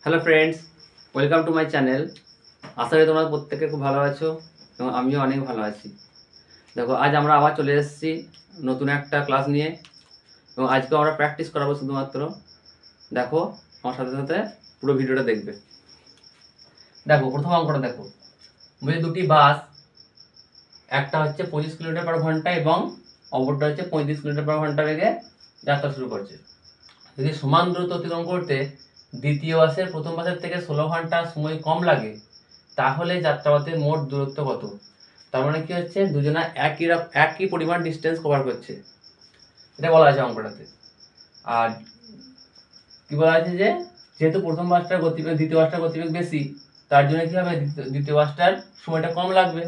Hello friends, welcome to my channel. আশা করি তোমরা প্রত্যেকে খুব ভালো আছো এবং আমিও অনেক ভালো আছি। দেখো, আজ আমরা আবার চলে এসেছি নতুন একটা ক্লাস নিয়ে এবং আজকে আমরা প্র্যাকটিস করাবো শুধুমাত্র। দেখো, আমার সাথে সাথে পুরো ভিডিওটা দেখবে। দেখো, প্রথম অঙ্কটা দেখো, বলছি দুটি বাস, একটা হচ্ছে 25 কিলোমিটার পার ঘন্টা এবং অপরটা হচ্ছে 35 কিলোমিটার পার ঘন্টা বেগে যাত্রা শুরু করছে। যদি সমান দূরত্ব অতিক্রম করতে দ্বিতীয় বাসের প্রথম বাসের থেকে 16 ঘন্টা সময় কম লাগে, তাহলে যাত্রাপথের মোট দূরত্ব কত? তার মানে কি হচ্ছে, দুজনা একই পরিমাণ ডিস্টেন্স কভার করছে, এটা বলা আছে অঙ্কটাতে। আর কি বলা আছে, যে যেহেতু প্রথম বাসটার গতিবেগ দ্বিতীয় বাসটার গতিবেগ বেশি, তার জন্য কি হবে, দ্বিতীয় বাসটার সময়টা কম লাগবে।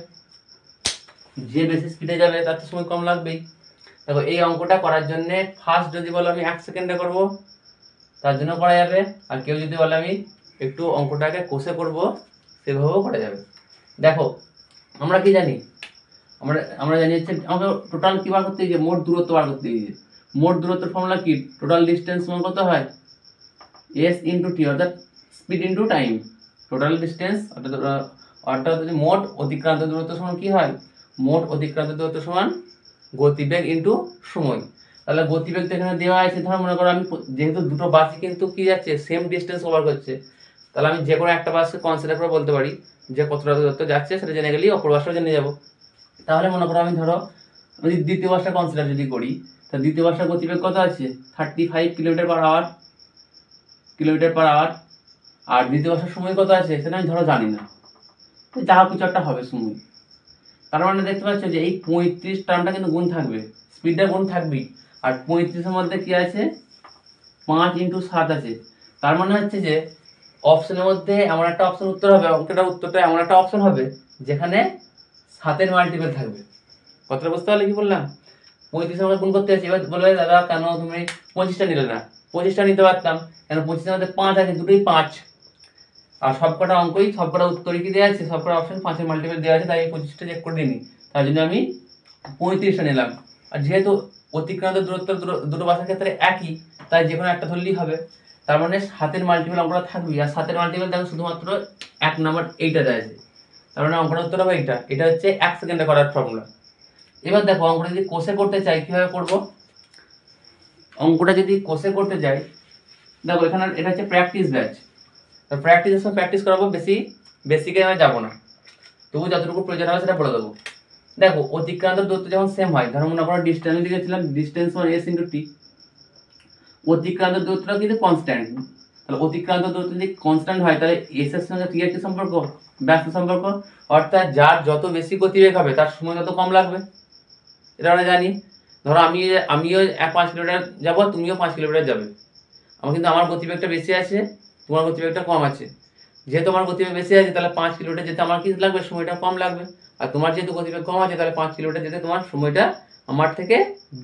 যে বেশি স্পিডে যাবে তার তো সময় কম লাগবেই। দেখো, এই অঙ্কটা করার জন্য ফার্স্ট যদি বলো আমি 1 সেকেন্ডে করব, তার জন্য করা যাবে। আর কেউ যদি বলে আমি একটু অঙ্কটাকে কষে করব, সেভাবেও করা যাবে। দেখো, আমরা কি জানি, আমরা জানি হচ্ছে আমাকে টোটাল কি বার করতে গিয়ে মোট দূরত্ব বার করতে গিয়ে মোট দূরত্বের ফর্মুলা কি, টোটাল ডিস্টেন্স সমান কত হয়, এস ইন্টু টি, অর্থাৎ speed into time. Total distance অর্থাৎ মোট অতিক্রান্ত দূরত্ব সমান কি হয়, মোট অতিক্রান্ত দূরত্ব সমান গতিবেগ ইন্টু সময়। তাহলে গতিবেগ তো এখানে দেওয়া আছে। ধর মনে করো আমি, যেহেতু দুটো বাসই কিন্তু কি যাচ্ছে, সেম ডিস্টেন্স কভার করছে, তাহলে আমি যে কোনো একটা বাসকে কনসিডার করে বলতে পারি যে কতটা দূরত্ব যাচ্ছে, সেটা জেনে গেলেই অপর বাসটাও জেনে যাবো। তাহলে মনে করো আমি, ধরো আমি দ্বিতীয় বাসটা কনসিডার যদি করি, তা দ্বিতীয় বাসটার গতিবেগ কত আছে, 35 কিলোমিটার পার আওয়ার। আর দ্বিতীয় বাসের সময় কত আছে সেটা আমি ধরো জানি না, যা হোক কিছু একটা হবে সময়। তার মানে দেখতে পাচ্ছ যে এই 35 টার্মটা কিন্তু গুণ থাকবে, স্পিডটা গুণ থাকবেই। আর 35-এর মধ্যে কি আছে, 5 ইন্টু 7 আছে। তার মানে হচ্ছে যে অপশনের মধ্যে এমন একটা অপশন উত্তর হবে, অঙ্কটার উত্তরটা এমন একটা অপশন হবে যেখানে 7-এর মাল্টিপল থাকবে। কথাটা বুঝতে পারলে কি বললাম? 35-এর মধ্যে গুণ করতে আছে। এবার বলবে দাদা কেন তুমি 25টা নিলে না? 25টা নিতে পারতাম, কেন 25-এর মধ্যে 5 আছে, দুটোই 5। আর সবকটা অঙ্কই, সবকটা উত্তরই কি দেওয়া আছে, সবকটা অপশন 5-এর মাল্টিপল দেওয়া আছে, তাই 25টা চেক করে দিইনি, তার জন্য আমি 35টা নিলাম। আর যেহেতু অতিক্রান্ত দূরত্ব দুটো বাসের ক্ষেত্রে একই, তাই যে কোনো একটা ধরলেই হবে। তার মানে 7-এর মাল্টিপল অঙ্কটা থাকবেই। আর 7-এর মাল্টিপল দেখো শুধুমাত্র 1 নাম্বার এইটা দেওয়া আছে, তার মানে অঙ্কটার উত্তর হবে এইটা। এটা হচ্ছে 1 সেকেন্ডে করার ফর্মুলা। এবার দেখো, অঙ্কটা যদি কোষে করতে চাই কিভাবে করব। অঙ্কটা যদি কোষে করতে চাই, দেখো এখানে এটা হচ্ছে প্র্যাকটিস ব্যাচ, তো প্র্যাকটিসের সময় প্র্যাকটিস করাবো, বেসিকে আমি যাবো না, তবু যতটুকু প্রয়োজন হবে সেটা বলে দেবো। দেখো, অতিক্রান্ত দূরত্ব যখন সেম হয়, ধরো মনে করো ডিস্টেন্স লিখেছিলাম, ডিস্টেন্স সমান এস ইন্টু টি। অতিক্রান্ত দূরত্বটা কিন্তু কনস্ট্যান্ট, তাহলে অতিক্রান্ত দূরত্ব যদি কনস্ট্যান্ট হয়, তাহলে এস এর সঙ্গে টি এর কি সম্পর্ক, ব্যস্ত সম্পর্ক। অর্থাৎ যার যত বেশি গতিবেগ হবে তার সময় তত কম লাগবে, এটা আমরা জানি। ধরো আমিও 5 কিলোমিটার যাবো, তুমিও 5 কিলোমিটার যাবে, কিন্তু আমার গতিবেগটা বেশি আছে, তোমার গতিবেগটা কম আছে। যেহেতু আমার গতিবেগ বেশি আছে, তাহলে 5 কিলোমিটার যেতে আমার কি লাগবে, সময়টা কম লাগবে। আর তোমার যেহেতু গতিবেগ কম আছে, তাহলে 5 কিলোমিটার যেতে তোমার সময়টা আমার থেকে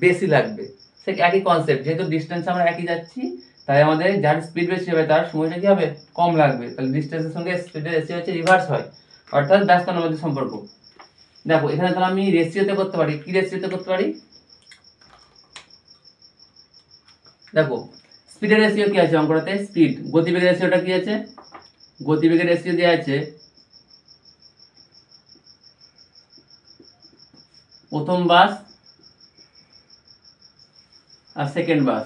বেশি লাগবে। সে একই কনসেপ্ট, যেহেতু ডিস্টেন্স আমরা একই যাচ্ছি, তাই আমাদের যার স্পিড বেশি হবে তার সময়টা কি হবে, কম লাগবে। তাহলে ডিস্টেন্সের সঙ্গে স্পিডের রেশিও হচ্ছে রিভার্স হয়, অর্থাৎ ব্যস্তানুপাতিক মধ্যে সম্পর্ক। দেখো এখানে তাহলে আমি রেশিওতে করতে পারি, কি রেশিওতে করতে পারি, দেখো স্পিডের রেশিও কি আছে অঙ্কটাতে, স্পিড, গতিবেগের রেশিওটা কি আছে, গতিবেগের রেশিও দেওয়া আছে প্রথম বাস আর সেকেন্ড বাস,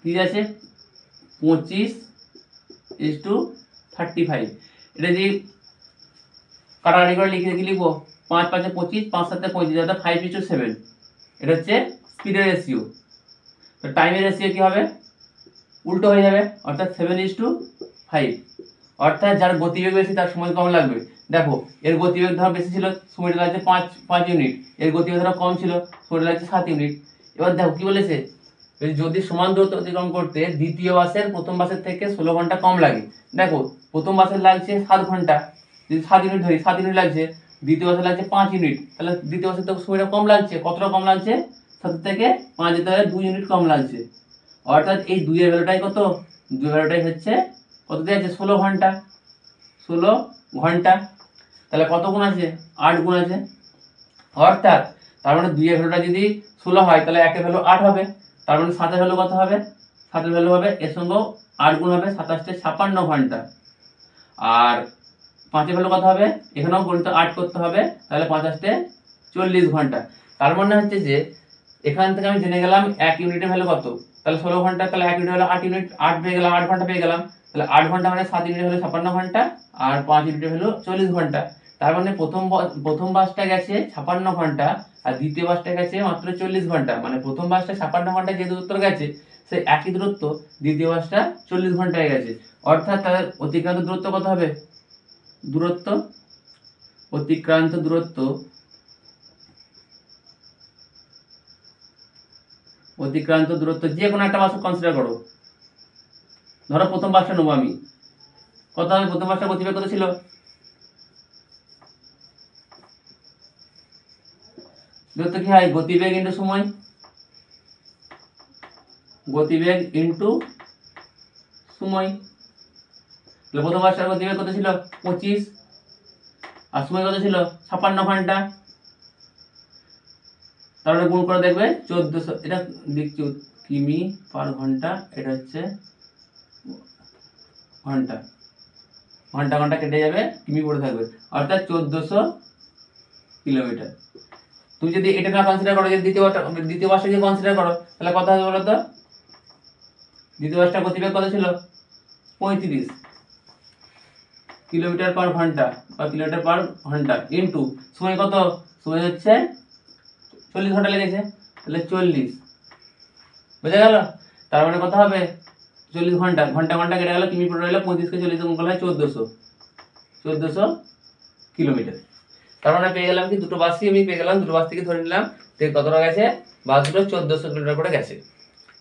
কি আছে 25:35। এটা যদি কাটাকাটি করে লিখে লিখবো, 5 5 25, 5 7 35, অর্থাৎ 5:7। এটা হচ্ছে স্পিডের রেশিও। তো টাইমের রেশিও কি হবে, উল্টো হয়ে যাবে, অর্থাৎ 7:5। অর্থাৎ যার গতিবেগ বেশি তার সময় কম লাগবে। দেখো, এর গতিবেগ ধর বেশি ছিল, সময়টা লাগছে 5 ইউনিট, এর গতিবেগ ধর কম ছিল, সময়টা লাগছে 7 ইউনিট। এবার দেখো কি বলেছে, যদি সমান দূরত্ব অতিক্রম করতে দ্বিতীয় বাসের প্রথম বাসের থেকে 16 ঘন্টা কম লাগে। দেখো, প্রথম বাসের লাগছে 7 ঘন্টা, যদি 7 ইউনিট ধরি, 7 ইউনিট লাগছে, দ্বিতীয় বাসে লাগছে 5 ইউনিট, তাহলে দ্বিতীয় বাসের তো সময়টা কম লাগছে, কতটা কম লাগছে, 7 থেকে 5 যেতে হলে 2 ইউনিট কম লাগছে। অর্থাৎ এই 2 এর ভ্যালুটাই কত, 2 এর ভ্যালুটাই হচ্ছে কত দেওয়া আছে, 16 ঘন্টা। 16 ঘন্টা, তাহলে কত গুণ আছে, 8 গুণ আছে। অর্থাৎ তার মানে 2 এর ভ্যালুটা যদি 16 হয়, তাহলে 1 এর ভ্যালু 8 হবে, তার মানে 7 এর ভ্যালু কত হবে, 7 ভ্যালু হবে, এর সঙ্গেও 8 গুণ হবে, 27 56 ঘন্টা। আর 5 ভ্যালু কত হবে, এখানেও গণিত 8 করতে হবে, তাহলে 50 40 ঘন্টা। তার মানে হচ্ছে যে এখান থেকে আমি জেনে গেলাম 1 ইউনিটের ভ্যালু কত, তাহলে 16 ঘন্টা, তাহলে 1 ইউনিট হলো 8 ইউনিট, 8 পেয়ে গেলাম, 8 ঘন্টা পেয়ে গেলাম। তাহলে 8 ঘন্টা মানে 7 ইউনিট হলো 56 ঘন্টা, আর 5 ইউনিটের হলো 40 ঘন্টা। তার মানে প্রথম বাসটা গেছে 56 ঘন্টা, আর দ্বিতীয় বাসটা গেছে মাত্র 40 ঘন্টা। মানে প্রথম বাসটা 56 ঘন্টা যে দূরত্ব গেছে, সেই একই দূরত্ব দ্বিতীয় বাসটা 40 ঘন্টায় গেছে। অর্থাৎ তাদের অতিক্রান্ত দূরত্ব কত হবে, অতিক্রান্ত দূরত্ব যে কোনো একটা বাস কনসিডার করো। ধরো প্রথম বাসটা নেবো আমি, কত হবে, প্রথম বাসটা গতিবেগ কত ছিল, দূরত্ব কি হয়, গতিবেগ ইন্টু সময়, তাহলে প্রথম বাসটার গতিবেগ কত ছিল 25, আর সময় কত ছিল 56 ঘন্টা। তারপরে গুণ করে দেখবে 1400, এটা দেখছি কিমি পার ঘন্টা, এটা হচ্ছে ঘন্টা, ঘন্টা কেটে যাবে, কিমি পড়ে থাকবে, অর্থাৎ 1400 কিলোমিটার। তুমি যদি এটা না কনসিডার করো, যদি দ্বিতীয় বাসটা যদি কনসিডার করো, তাহলে কত হবে বলো তো, দ্বিতীয় বাসটা গতিবেগ কত ছিল 35 কিলোমিটার পার ঘন্টা বা কিলোমিটার পার ঘন্টা, ইন্টু সময় কত, সময় হচ্ছে 40 ঘন্টা লেগেছে, তাহলে 40, বুঝা গেল। তার মানে কত হবে 40 ঘন্টা, ঘন্টা কেটে গেল, কিমি পড়ে রইল, 35 কে 40 গুণ করলে 1400 কিলোমিটার। তার মানে পেয়ে গেলাম কি, দুটো বাসই আমি পেয়ে গেলাম, দুটো বাস থেকে ধরে নিলাম কতটা গেছে, বাস দুটো 1400 কিলোমিটার করে গেছে।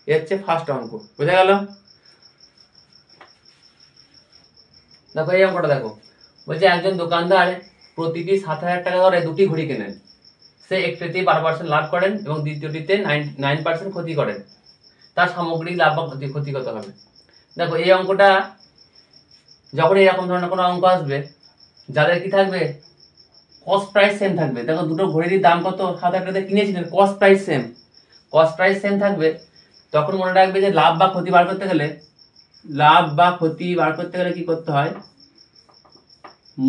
এ হচ্ছে ফার্স্ট অঙ্ক, বুঝা গেল। দেখো এই অঙ্কটা দেখো, বলছে একজন দোকানদার প্রতিটি 7000 টাকা করে দুটি ঘড়ি কেনেন। সে একটিতে 12% লাভ করেন এবং দ্বিতীয়টিতে 9% ক্ষতি করেন। তার সামগ্রিক লাভ বা ক্ষতি কত হবে। দেখো এই অঙ্কটা যখন এরকম ধরনের কোনো অঙ্ক আসবে, যাদের কি থাকবে, কস্ট প্রাইস সেম থাকবে। দেখো দুটো ঘড়ির দাম কত, 7000 টাকাতে কিনেছিলেন, কস্ট প্রাইস সেম থাকবে, তখন মনে রাখবে যে লাভ বা ক্ষতি বার করতে গেলে কি করতে হয়,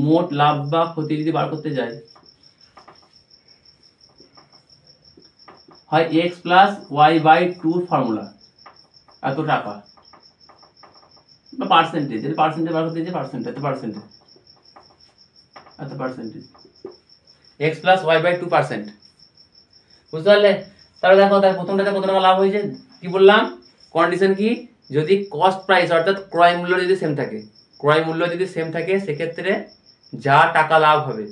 মোট লাভ বা ক্ষতি যদি বার করতে যায়, হয় x plus y by 2 formula, এত টাকা বা পার্সেন্টেজ, বার করতে যে percentage x plus y by 2%, বুঝতে পারলে। তাহলে দেখো তার প্রথমটাতে কত টাকা লাভ হয়েছে, কি বললাম, কন্ডিশন কি, যদি কস্ট প্রাইস অর্থাৎ ক্রয় মূল্য যদি সেম থাকে, সেক্ষেত্রে যা টাকা লাভ হবে,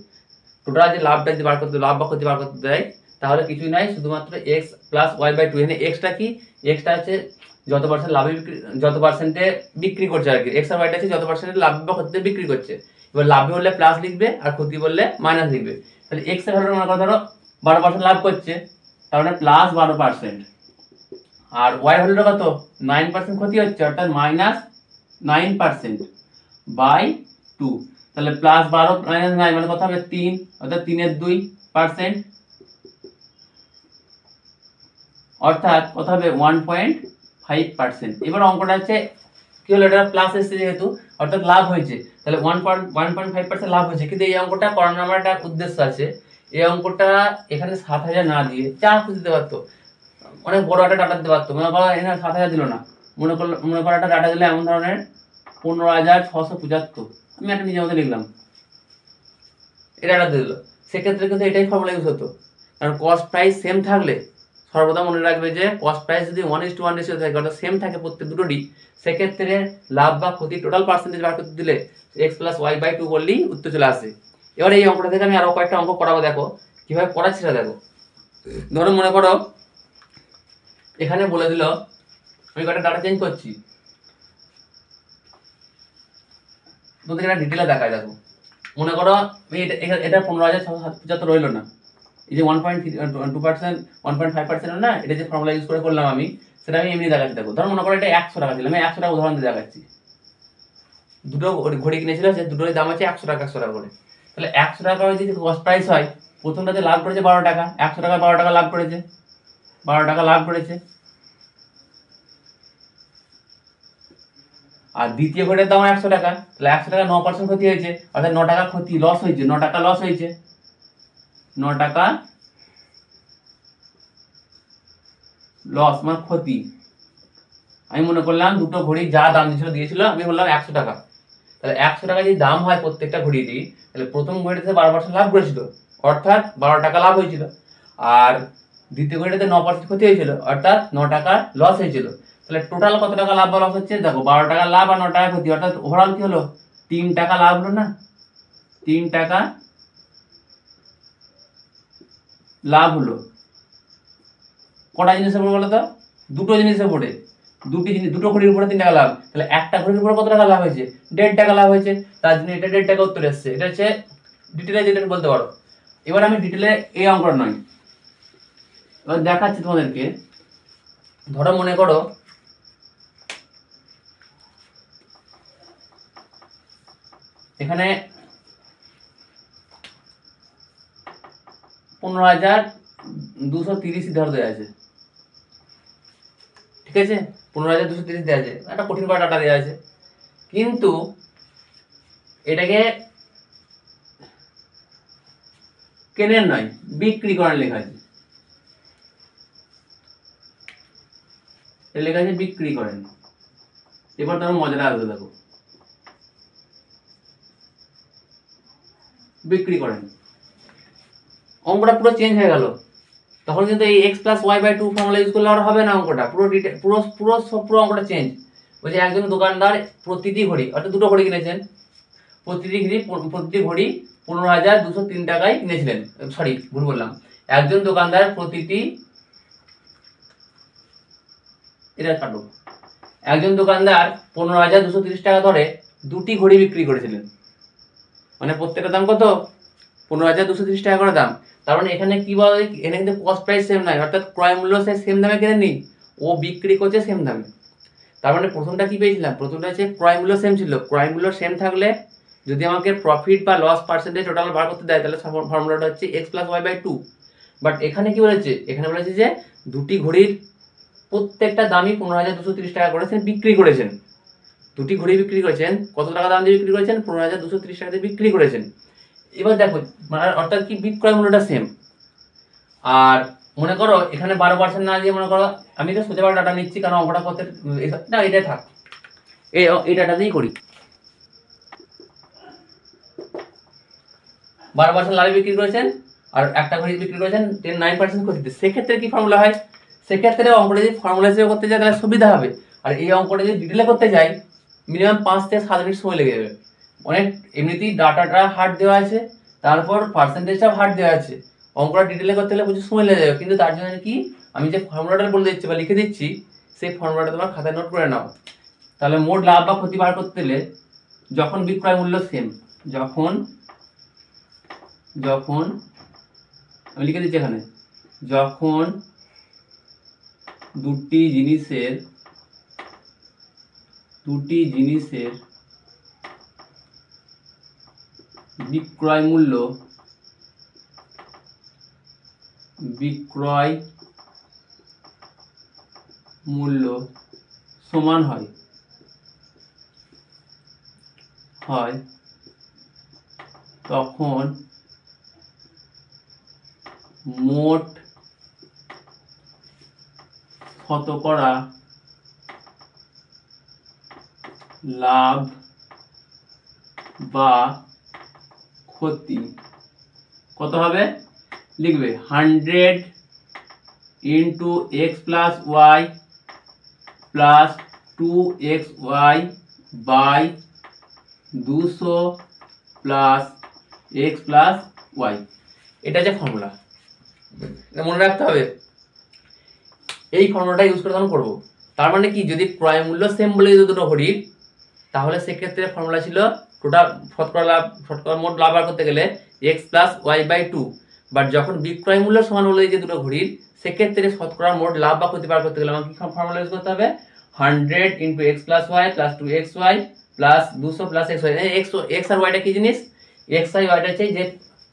টোটাল যে লাভটা যদি লাভ বা ক্ষতি বার করতে দেয়, তাহলে কিছুই নাই, শুধুমাত্র x প্লাস ওয়াই বাই 2। এখানে এক্সটা কি, এক্সটা হচ্ছে যত পার্সেন্টে বিক্রি করছে আর কি, এক্স আর ওয়াইটা হচ্ছে যত পার্সেন্টে লাভ বা ক্ষতিতে বিক্রি করছে। এবার লাভে বললে প্লাস লিখবে, আর ক্ষতি বললে মাইনাস লিখবে। তাহলে এক্স এর ভ্যালু মনে করো ধরো 12% লাভ করছে, তার মানে প্লাস 12%, আর ওয়াই ভ্যালুটা কত 9% ক্ষতি হচ্ছে, অর্থাৎ মাইনাস 9% বাই 2, তাহলে প্লাস 12 মাইনাস 9 মানে কত হবে 3, অর্থাৎ 3/2%, অর্থাৎ কত হবে 1.5%। এবার অঙ্কটা হচ্ছে কি হলো, এটা প্লাস এসেছে যেহেতু, অর্থাৎ লাভ হয়েছে, তাহলে 1.5% লাভ হয়েছে। কিন্তু এই অঙ্কটা করানোর আমার একটা উদ্দেশ্য আছে, এই অঙ্কটা এখানে 7000 না দিয়ে যা খুশি দিতে পারতো, অনেক বড় একটা ডাটা দিতে পারতো, মনে করো এখানে 7000 দিল না, মনে করো একটা ডাটা দিলে এমন ধরনের 15675, আমি একটা নিজের মধ্যে লিখলাম, এটা ডাটা দিল, সেক্ষেত্রে কিন্তু এটাই ফর্মুলা ইউজ হতো। কারণ কস্ট প্রাইস সেম থাকলে সর্বদা মনে রাখবে যে কস্ট প্রাইস যদি 1:1 রেশিও থাকে, অর্থাৎ সেম থাকে প্রত্যেক দুটোরই, সেক্ষেত্রে লাভ বা ক্ষতি টোটাল পার্সেন্টেজ বার করতে দিলে x প্লাস ওয়াই বাই 2 বললেই উত্তর চলে আসে। এবার এই অঙ্কটা থেকে আমি আরো কয়েকটা অঙ্ক করাবো, দেখো কিভাবে করাচ্ছি সেটা দেখো। ধরো মনে করো এখানে বলে দিল, আমি কয়েকটা ডাটা চেঞ্জ করছি, তোমাদের একটা ডিটেলে দেখায়। দেখো মনে করো এটা 15675 রইল না, এই যে 1.2% 1.5% না, এটা যে ফর্মুলা ইউজ করে করলাম আমি, সেটা আমি এমনি দেখাচ্ছি। দেখো ধরো মনে করো এটা 100 টাকা ছিল, আমি 100 টাকা উদাহরণ দিয়ে দেখাচ্ছি। দুটো ঘড়ি কিনেছিল, যে দুটোর দাম আছে 100 টাকা করে, তাহলে 100 টাকা যদি কস্ট প্রাইস হয়, প্রথমটাতে লাভ করেছে 12 টাকা, 100 টাকা 12 টাকা লাভ করেছে, আর দ্বিতীয় ঘড়িটার দাম 100 টাকা, তাহলে 100 টাকা 9% ক্ষতি হয়েছে, অর্থাৎ 9 টাকা ক্ষতি লস হয়েছে, 9 টাকা লস হয়েছে, 9 টাকা লস মানে ক্ষতি। আমি মনে করলাম দুটো ঘড়ি যা দাম দিয়েছিল আমি বললাম 100 টাকা, তাহলে 100 টাকা যদি দাম হয় প্রত্যেকটা ঘড়িরই, তাহলে প্রথম ঘড়িতে 12% লাভ করেছিল, অর্থাৎ 12 টাকা লাভ হয়েছিল, আর দ্বিতীয় ঘড়িটাতে 9% ক্ষতি হয়েছিল, অর্থাৎ 9 টাকা লস হয়েছিল। তাহলে টোটাল কত টাকা লাভ বা লস হচ্ছে, দেখো 12 টাকা লাভ আর 9 টাকা ক্ষতি, অর্থাৎ ওভারঅল কি হলো 3 টাকা লাভ হলো না, 3 টাকা লাভ হলো। কটা জিনিসের উপরে বলো তো, দুটো জিনিসের উপরে, দুটো ঘড়ির উপরে 3 টাকা লাভ, তাহলে একটা ঘড়ির উপরে কত টাকা লাভ হয়েছে, 1.5 টাকা লাভ হয়েছে, তার জন্য এটা 1.5 টাকা উত্তর এসছে। এটা হচ্ছে ডিটেলে যেটা বলতে পারো। এবার আমি ডিটেলে এই অঙ্কটা নয়, এবার দেখাচ্ছি তোমাদেরকে। ধরো মনে করো এখানে 15,230 ধরে দেওয়া আছে, ঠিক আছে, 15,230 দেওয়া আছে, একটা কঠিন করে ডাটা দেওয়া আছে, কিন্তু এটাকে কেনেন নয় বিক্রি করার লেখা আছে, লেখা আছে বিক্রি করেন। এবার তোমার মজাটা আসবে, দেখো বিক্রি করেন, অঙ্কটা পুরো চেঞ্জ হয়ে গেল। তখন কিন্তু এই x+y/2 ফর্মুলা ইউজ করলে আর হবে না, অঙ্কটা পুরো পুরো অঙ্কটা চেঞ্জ। বলছে একজন দোকানদার প্রতিটি ঘড়ি, অর্থাৎ দুটো ঘড়ি কিনেছেন, প্রতিটি ঘড়ি 15,203 টাকায় কিনেছিলেন, সরি ভুল বললাম, একজন দোকানদার একজন দোকানদার 15,230 টাকা ধরে দুটি ঘড়ি বিক্রি করেছিলেন, মানে প্রত্যেকটা দাম কত, 15,230 টাকা করে দাম। তার মানে এখানে কি বলা যায়, এখানে কিন্তু কস্ট প্রাইস সেম নাই, অর্থাৎ ক্রয় মূল্য সে সেম দামে কিনে নি, ও বিক্রি করছে সেম দামে। তার মানে প্রথমটা কি পেয়েছিলাম, প্রথমটা হচ্ছে ক্রয় মূল্য সেম ছিল, ক্রয় মূল্য সেম থাকলে যদি আমাকে প্রফিট বা লস পার্সেন্টেজ টোটাল বার করতে দেয়, তাহলে ফর্মুলাটা হচ্ছে x+y/2। বাট এখানে কি বলেছে, এখানে বলেছে যে দুটি ঘড়ির প্রত্যেকটা দামই 15,230 টাকা করেছেন বিক্রি করেছেন, দুটি ঘড়ি বিক্রি করেছেন, কত টাকা দাম দিয়ে বিক্রি করেছেন, 15,230 টাকা দিয়ে বিক্রি করেছেন। এবার দেখো মানে অর্থাৎ কি বিক্রয় মূল্যটা সেম। আর মনে করো এখানে 12% না দিয়ে মনে করো, আমি তো সোজা ডাটা নিচ্ছি কারণ অঙ্কটা করতে না, এটাই থাক, এই ডাটা দিয়েই করি। 12% লাভে বিক্রি করেছেন আর একটা ঘড়ি বিক্রি করেছেন 9% ক্ষতিতে, সেক্ষেত্রে কি ফর্মুলা হয়, সেক্ষেত্রে অঙ্কটা যদি ফর্মুলা হিসেবে করতে যাই তাহলে সুবিধা হবে। আর এই অঙ্কটা যদি ডিটেলে করতে যাই মিনিমাম 5 থেকে 7 মিনিট সময় লেগে যাবে, অনেক এমনিতেই ডাটাটা হার্ড দেওয়া আছে, তারপর পার্সেন্টেজটাও হার্ড দেওয়া আছে, অঙ্কটা ডিটেলে করতে গেলে প্রচুর সময় লেগে যাবে। কিন্তু তার জন্য কি আমি যে ফর্মুলাটা বলে দিচ্ছি বা লিখে দিচ্ছি, সেই ফর্মুলাটা তোমার খাতায় নোট করে নাও। তাহলে মোট লাভ বা ক্ষতি বার করতে গেলে যখন বিক্রয় মূল্য সেম, যখন আমি লিখে দিচ্ছি এখানে, যখন দুটি জিনিসের বিক্রয় মূল্য সমান হয়, তখন মোট শতকরা লাভ বা ক্ষতি কত হবে, লিখবে 100 into x+y plus 2xy by 200 plus x+y। এটা যে ফর্মুলা, মনে রাখতে হবে, এই ফর্মুলাটা ইউজ করে তখন করবো। তার মানে কি, যদি ক্রয় মূল্য সেম বলে দিত দুটো ঘড়ির, তাহলে সেক্ষেত্রে ফর্মুলা ছিল টোটাল শতকরা মোট লাভ বার করতে গেলে x+y/2। বাট যখন বিক্রয় মূল্য সমান বলে দিয়েছে দুটো ঘড়ির, সেক্ষেত্রে শতকরা মোট লাভ বা ক্ষতি বার করতে গেলে আমাকে কি ফর্মুলা ইউজ করতে হবে, 100 into x+y plus 2xy plus 200 plus xy। x আর yটা কি জিনিস, x আর yটা হচ্ছে যে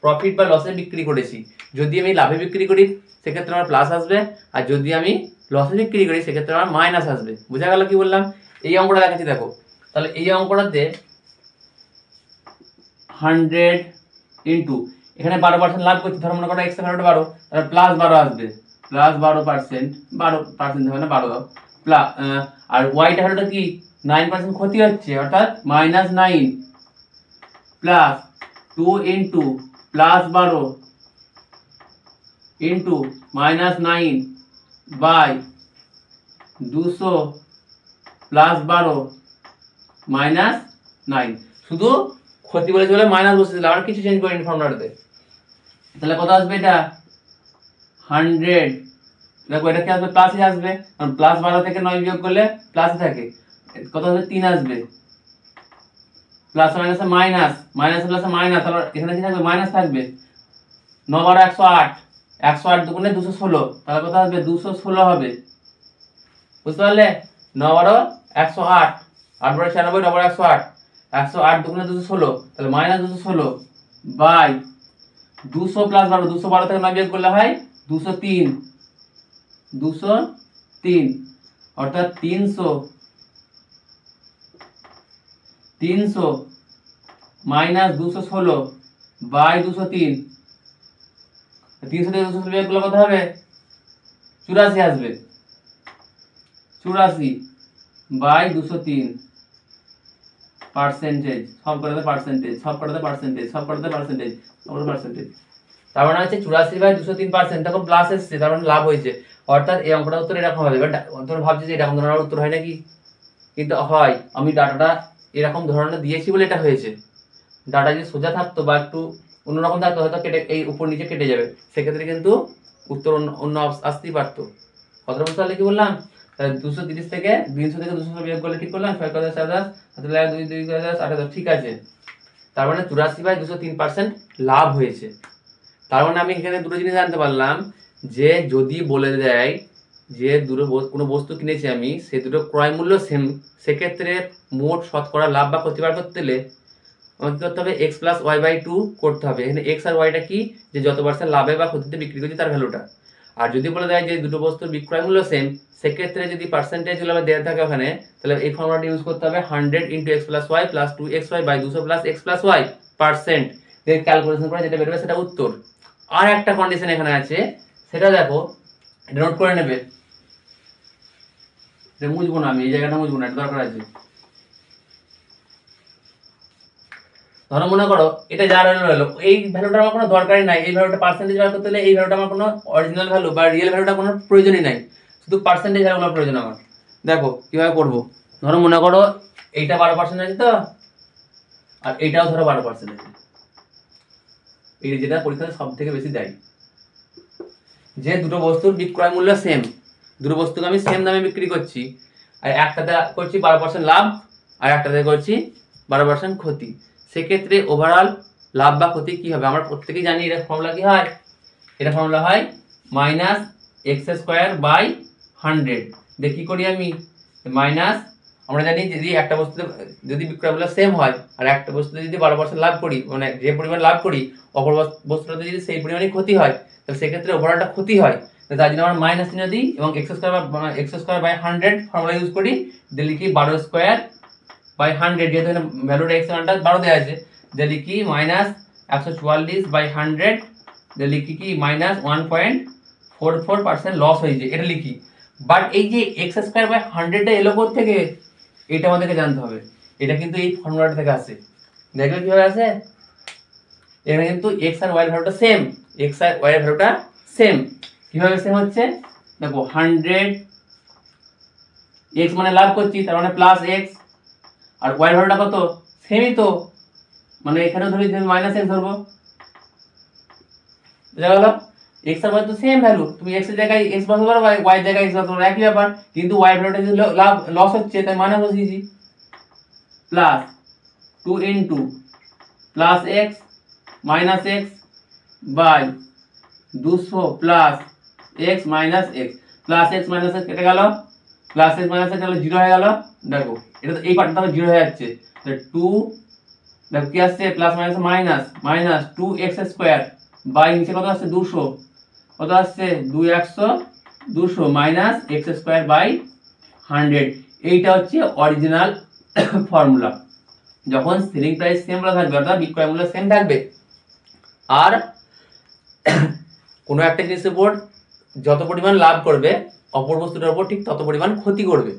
প্রফিট বা লসে বিক্রি করেছি, যদি আমি লাভে বিক্রি করি সেক্ষেত্রে আমার প্লাস আসবে, আর যদি আমি লসে বিক্রি করি সেক্ষেত্রে আমার মাইনাস আসবে। বোঝা গেল কি বললাম, এই অঙ্কটা দেখাচ্ছি দেখো। তাহলে এই অঙ্কটাতে 100 ইন্টু এখানে 12% লাভ করছি, ধরো মনে করো এক্স এর ভ্যালুটা 12, তাহলে প্লাস 12 আসবে, প্লাস 12%, 12% হবে না 12 দাও প্লাস, আর ওয়াইটা ভ্যালুটা কি 9% ক্ষতি হচ্ছে অর্থাৎ -9 plus 2 into plus 12 into -9 by 200 plus 12 -9, শুধু ক্ষতি বলে চলে মাইনাস বসে দিলাম, আর কিছু চেঞ্জ করিনি ফর্মুলাটাতে। তাহলে কত আসবে এটা 100, দেখো এটা কি আসবে প্লাসই আসবে, কারণ প্লাস 12 থেকে 9 বিয়োগ করলে প্লাসই থাকে, কত আসবে 3 আসবে, প্লাস মাইনাসে মাইনাস, মাইনাস প্লাসে মাইনাস, তাহলে এখানে কি থাকবে মাইনাস থাকবে, 9 12 108, 108 দুগুণে 216, তাহলে কত আসবে 216 হবে, বুঝতে পারলে? 9 12 108, 8 12 96, 9 108, 108 দুগুণে 216, তাহলে -216 বাই 200 প্লাস 12, 212 থেকে 9 বিয়োগ করলে হয় 203, 203 অর্থাৎ 300 মাইনাস 216 বাই 203, 300 থেকে 216 বিয়োগ করলে কত হবে 84 আসবে, 84 বাই 203 পার্সেন্টেজ, সব করাতে পার্সেন্টেজ, সব করাতে পার্সেন্টেজ, সব করাতে পার্সেন্টেজ, সব পার্সেন্টেজ, তার মানে হচ্ছে 84 বাই 203%, তখন প্লাস এসছে, তার মানে লাভ হয়েছে, অর্থাৎ এই অঙ্কটা উত্তর এরকম হবে। এবার তোমরা ভাবছো যে এরকম ধরনের উত্তর হয় নাকি, কিন্তু হয়, আমি ডাটাটা এরকম ধরনের দিয়েছি বলে এটা হয়েছে। ডাটা যদি সোজা থাকতো বা একটু অন্যরকম থাকতো হয়তো কেটে এই উপর নিচে কেটে যাবে, সেক্ষেত্রে কিন্তু উত্তর অন্য আসতেই পারতো। কতটা বুঝতে পারলে কি বললাম? তাহলে 230 থেকে 300 থেকে 200 বিয়োগ করলে ঠিক করলাম 6 কথা 7 তাহলে 2 2 8 ঠিক আছে, তার মানে 84 বাই 203% লাভ হয়েছে। তার মানে আমি এখানে দুটো জিনিস জানতে পারলাম, যে যদি বলে দেয় যে কোনো বস্তু কিনেছি আমি, সেই দুটো ক্রয় মূল্য সেম, সেক্ষেত্রে মোট শতকরা লাভ বা ক্ষতি বার করতে হলে আমাকে কি করতে হবে x প্লাস ওয়াই বাই 2 করতে হবে। এখানে x আর ওয়াইটা কি, যে যত পার্সেন্ট লাভে বা ক্ষতিতে বিক্রি করছি তার ভ্যালুটা। আর যদি বলে দেয় যে দুটো বস্তুর বিক্রয় মূল্য সেম, সেক্ষেত্রে যদি পার্সেন্টেজ গুলো দেওয়া থাকে ওখানে, তাহলে এই ফর্মুলাটা ইউজ করতে হবে 100 into x plus y plus 2xy by 200 plus x plus y percent, calculation করে যেটা বেরোবে সেটা উত্তর। আর একটা কন্ডিশন এখানে আছে, সেটা দেখো, এটা নোট করে নেবে, এটা মুছবো না আমি, এই জায়গাটা মুছবো না, এটা দরকার আছে। ধরো মনে করো এটা যা রইলো, এই ভ্যালুটা আমার কোনো দরকারই নাই, এই ভ্যালুটা পার্সেন্টেজ বার করতে হলে এই ভ্যালুটা আমার কোনো অরিজিনাল ভ্যালু বা রিয়েল ভ্যালুটা কোনো প্রয়োজনই নাই, শুধু পার্সেন্টেজ ভ্যালুগুলো প্রয়োজন আমার। দেখো কিভাবে করবো, ধরো মনে করো এইটা 12% আছে তো, আর এইটাও ধরো 12% আছে, এই যেটা পরীক্ষাতে সব থেকে বেশি দেয়, যে দুটো বস্তুর বিক্রয় মূল্য সেম, দুটো বস্তুকে আমি সেম দামে বিক্রি করছি, আর একটাতে করছি 12% লাভ আর একটাতে করছি 12% ক্ষতি, সেক্ষেত্রে ওভারঅল লাভ বা ক্ষতি কি হবে? আমরা প্রত্যেকেই জানি এটা ফর্মুলা কি হয়, এটা ফর্মুলা হয় মাইনাস এক্স স্কোয়ার বাই 100। দিয়ে কি করি আমি, মাইনাস, আমরা জানি যদি একটা বস্তুতে যদি বিক্রয় মূল্য সেম হয় আর একটা বস্তুতে যদি 12% লাভ করি, মানে যে পরিমাণ লাভ করি অপর বস্তুটাতে যদি সেই পরিমাণই ক্ষতি হয়, তাহলে সেক্ষেত্রে ওভারঅলটা ক্ষতি হয়, তার জন্য আমরা মাইনাস চিহ্ন দিই এবং x square by 100 formula use করি, দিয়ে লিখি 12 স্কোয়ার বাই 100, যেহেতু এখানে ভ্যালুটা এক্স এর 12 দেওয়া আছে, দিয়ে লিখি মাইনাস 144 বাই 100, দিয়ে লিখি কি মাইনাস 1.44% লস হয়েছে, এটা লিখি। বাট এই যে এক্স স্কোয়ার বাই 100টা এলো কোথা থেকে, এটা আমাদেরকে জানতে হবে, এটা কিন্তু এই ফর্মুলাটা থেকে আসে। দেখলে কিভাবে আসে, এখানে কিন্তু এক্স আর ওয়াই এর ভ্যালুটা সেম, এক্স আর ওয়াই এর ভ্যালুটা সেম, কিভাবে সেম হচ্ছে দেখো, 100 এক্স মানে লাভ করছি, তার মানে প্লাস এক্স, আর ওয়াই ভ্যালুটা কত সেমই তো, মানে এখানে ধরি মাইনাস এক্স ধরবো, বুঝা গেল? এক্স আর ওয়াই তো সেম ভ্যালু, তুমি এক্স এর জায়গায় এক্স বসাতে পারো, ওয়াই এর জায়গায় এক্স বসাতে পারো, একই ব্যাপার, কিন্তু ওয়াই ভ্যালুটা যদি লাভ লস হচ্ছে তাই মাইনাস বসিয়েছি, plus 2 into plus x minus x by 200 plus x minus x, plus x minus x কেটে গেল, প্লাস এক্স মাইনাস এক্স তাহলে 0 হয়ে গেল। দেখো এটা তো এই পার্টটা তো 0 হয়ে যাচ্ছে, তাহলে 2, দেখো কি আসছে plus minus minus, minus 2x square by নিচে কত আসছে 200, কত আসছে 200 মাইনাস x স্কয়ার বাই 100, এইটা হচ্ছে অরিজিনাল ফর্মুলা, যখন সেলিং প্রাইস সেম থাকবে অর্থাৎ বিক্রয় মূল্য সেম থাকবে আর কোনো একটা জিনিসের উপর যত পরিমাণ লাভ করবে অপর বস্তুটার উপর ঠিক তত পরিমাণ ক্ষতি করবে,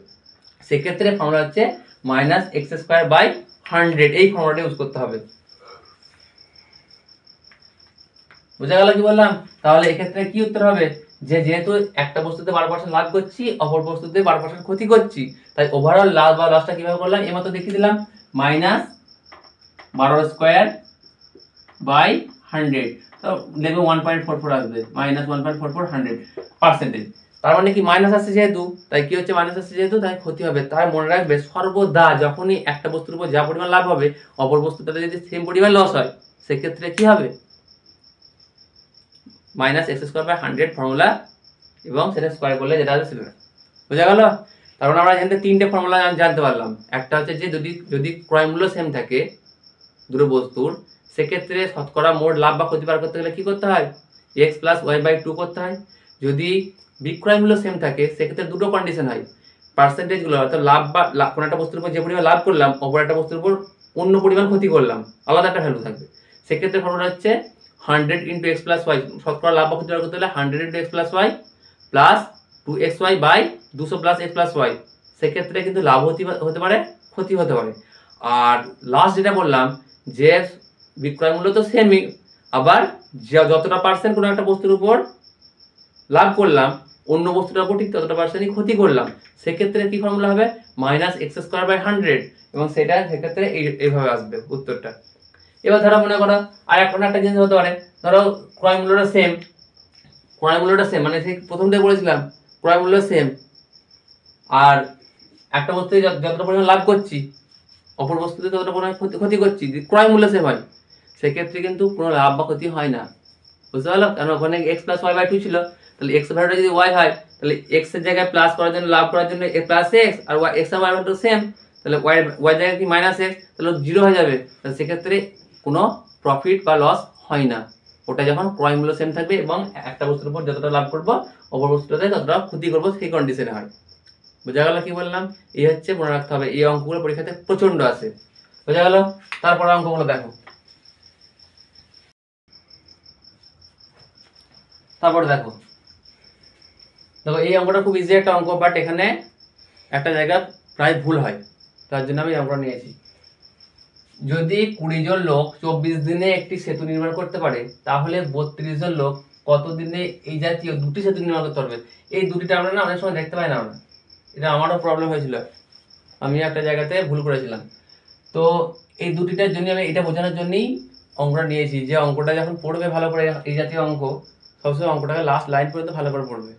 সেক্ষেত্রে ফর্মুলা হচ্ছে মাইনাস এক্স স্কোয়ার বাই 100, এই ফর্মুলাটা ইউজ করতে হবে। বুঝা গেল কি বললাম? তাহলে এক্ষেত্রে কি উত্তর হবে, যে যেহেতু একটা বস্তুতে 12% লাভ করছি অপর বস্তুতে 12% ক্ষতি করছি, তাই ওভারঅল লাভ বা লসটা কিভাবে করলাম এই মতো দেখিয়ে দিলাম, মাইনাস 12 স্কোয়ার বাই 100, তো দেখবে 1.44 আসবে, মাইনাস 1.44 100%। তার মানে কি মাইনাস আসছে যেহেতু, তাই কি হচ্ছে মাইনাস আসছে যেহেতু তাই ক্ষতি হবে। তাই মনে রাখবে সর্বদা যখনই একটা বস্তুর উপর যা পরিমাণ লাভ হবে অপর বস্তুটাতে যদি সেম পরিমাণ লস হয় সেক্ষেত্রে কি হবে, minus x square by 100 formula এবং সেটা স্কোয়ার করলে যেটা হবে সেটা। বোঝা গেল? তারপর আমরা এখান থেকে তিনটে ফর্মুলা জানতে পারলাম। একটা হচ্ছে যে যদি ক্রয় মূল্য সেম থাকে দুটো বস্তুর, সেক্ষেত্রে শতকরা মোট লাভ বা ক্ষতি বার করতে গেলে কি করতে হয়, এক্স প্লাস ওয়াই বাই 2 করতে হয়। যদি বিক্রয় মূল্য সেম থাকে সেক্ষেত্রে দুটো কন্ডিশন হয়, পার্সেন্টেজগুলো অর্থাৎ লাভ বা কোনো একটা বস্তুর উপর যে পরিমাণ লাভ করলাম অপর একটা বস্তুর উপর অন্য পরিমাণ ক্ষতি করলাম, আলাদা একটা ভ্যালু থাকবে। সেক্ষেত্রে ফর্মুলা হচ্ছে 100 ইন্টু এক্স প্লাস ওয়াই, শতকরা লাভ বা ক্ষতি বার করতে হলে 100 into x plus y plus 2xy by 200 plus x plus y. সেক্ষেত্রে কিন্তু লাভ হতে পারে ক্ষতি হতে পারে। আর লাস্ট যেটা বললাম যে বিক্রয় মূল্য তো সেমই, আবার যতটা পার্সেন্ট কোনো একটা বস্তুর উপর লাভ করলাম অন্য বস্তুটার উপর ঠিক ততটা পার্সেন্টই ক্ষতি করলাম, সেক্ষেত্রে কি ফর্মুলা হবে, মাইনাস এক্স স্কোয়ার বাই 100, এবং সেটা সেক্ষেত্রে এইভাবে আসবে উত্তরটা। এবার ধরো মনে করো আর একটা জিনিস হতে পারে, ধরো ক্রয় মূল্যটা সেম মানে সেই প্রথম থেকে বলেছিলাম ক্রয় মূল্য সেম, আর একটা বস্তু যতটা পরিমাণ লাভ করছি অপর বস্তুতে ততটা পরিমাণ ক্ষতি করছি, ক্রয় মূল্য সেম হয় সেক্ষেত্রে কিন্তু কোনো লাভ বা ক্ষতি হয় না। বুঝতে পারলো? কারণ ওখানে এক্স প্লাস ওয়াই বাই 2 ছিল, তাহলে এক্স ভ্যালুটা যদি ওয়াই হয় তাহলে এক্স এর জায়গায় প্লাস করার জন্য লাভ করার জন্য প্লাস এক্স, আর ওয়াই এক্স আর ওয়াই ভ্যালু সেম, তাহলে ওয়াই জায়গায় কি মাইনাস এক্স, তাহলে 0 হয়ে যাবে। তাহলে সেক্ষেত্রে কোনো প্রফিট বা লস হয় না, ওটা যখন ক্রয় মূল্য সেম থাকবে এবং একটা বস্তুর উপর যতটা লাভ করবো অপর বস্তুটাতে ততটা ক্ষতি করবো সেই কন্ডিশনে হয়। বোঝা গেল কি বললাম? এই হচ্ছে মনে রাখতে হবে, এই অঙ্কগুলো পরীক্ষাতে প্রচন্ড আসে। বোঝা গেল? তারপরে অঙ্কগুলো দেখো, তারপরে দেখো এই অঙ্কটা খুব ইজি একটা অঙ্ক, বাট এখানে একটা জায়গা প্রায় ভুল হয়, তার জন্য আমি অঙ্কটা নিয়েছি। যদি 20 জন লোক 24 দিনে একটি সেতু নির্মাণ করতে পারে তাহলে 32 জন লোক কত দিনে এই জাতীয় দুটি সেতু নির্মাণ করতে পারবে। এই দুটিটা আমরা না অনেক সময় দেখতে পাই না, আমরা এটা আমারও প্রবলেম হয়েছিল, আমি একটা জায়গাতে ভুল করেছিলাম। তো এই দুটিটার জন্য আমি এটা বোঝানোর জন্যই অঙ্কটা নিয়েছি, যে অঙ্কটা যখন পড়বে ভালো করে এই জাতীয় অঙ্ক সবসময় অঙ্কটাকে লাস্ট লাইন পর্যন্ত ভালো করে পড়বে,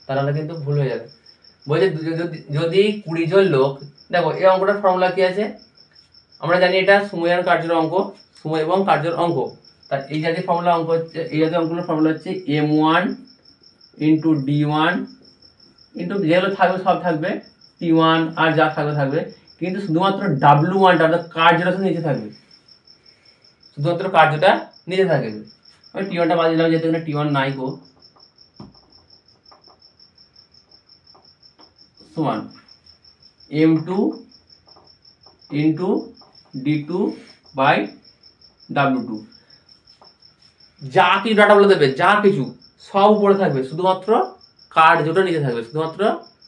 তাহলে কিন্তু ভুল হয়ে যাবে। বলছে যদি 20 জন লোক, দেখো এই অঙ্কটার ফর্মুলা কি আছে আমরা জানি, এটা সময় আর কার্যের অঙ্ক, সময় এবং কার্যের অঙ্ক। তার এই জাতীয় ফর্মুলা অঙ্ক হচ্ছে, এই জাতীয় অঙ্কগুলোর ফর্মুলা হচ্ছে m1 ইন্টু d1 ইন্টু যেগুলো থাকবে সব থাকবে t1 আর যা থাকবে, কিন্তু শুধুমাত্র w1টা অর্থাৎ কার্যটা নিচে থাকবে, শুধুমাত্র কার্যটা নিচে থাকবে। আমি t1টা বাদ দিলাম যেহেতু এখানে t1 নাই গো, সমান m2 into d2 by w2, যা কিছু ডাটা বলে দেবে যা কিছু সব উপরে থাকবে, শুধুমাত্র কার্যটা নিচে থাকবে, শুধুমাত্র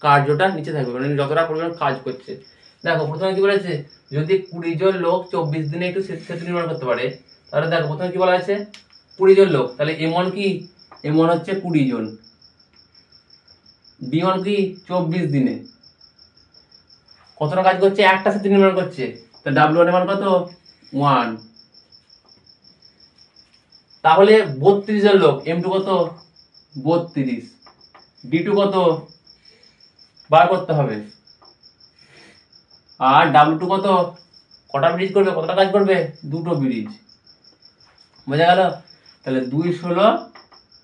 কার্যটা নিচে থাকবে, মানে যতটা পরিমাণ কাজ করছে। দেখো প্রথমে কি বলেছে, যদি 20 জন লোক 24 দিনে একটু সেতু নির্মাণ করতে পারে, তাহলে দেখো প্রথমে কি বলা আছে 20 জন লোক, তাহলে m1 কি, m1 হচ্ছে 20 জন, d1 কি 24 দিনে কতটা কাজ করছে, একটা সেতু নির্মাণ করছে, তা w1 এর মান কত 1, তাহলে 32 জন লোক, m2 কত 32, d2 কত বার করতে হবে, আর w2 কত, কটা ব্রিজ করবে, কতটা কাজ করবে, দুটো ব্রিজ। বোঝা গেল? তাহলে 2 16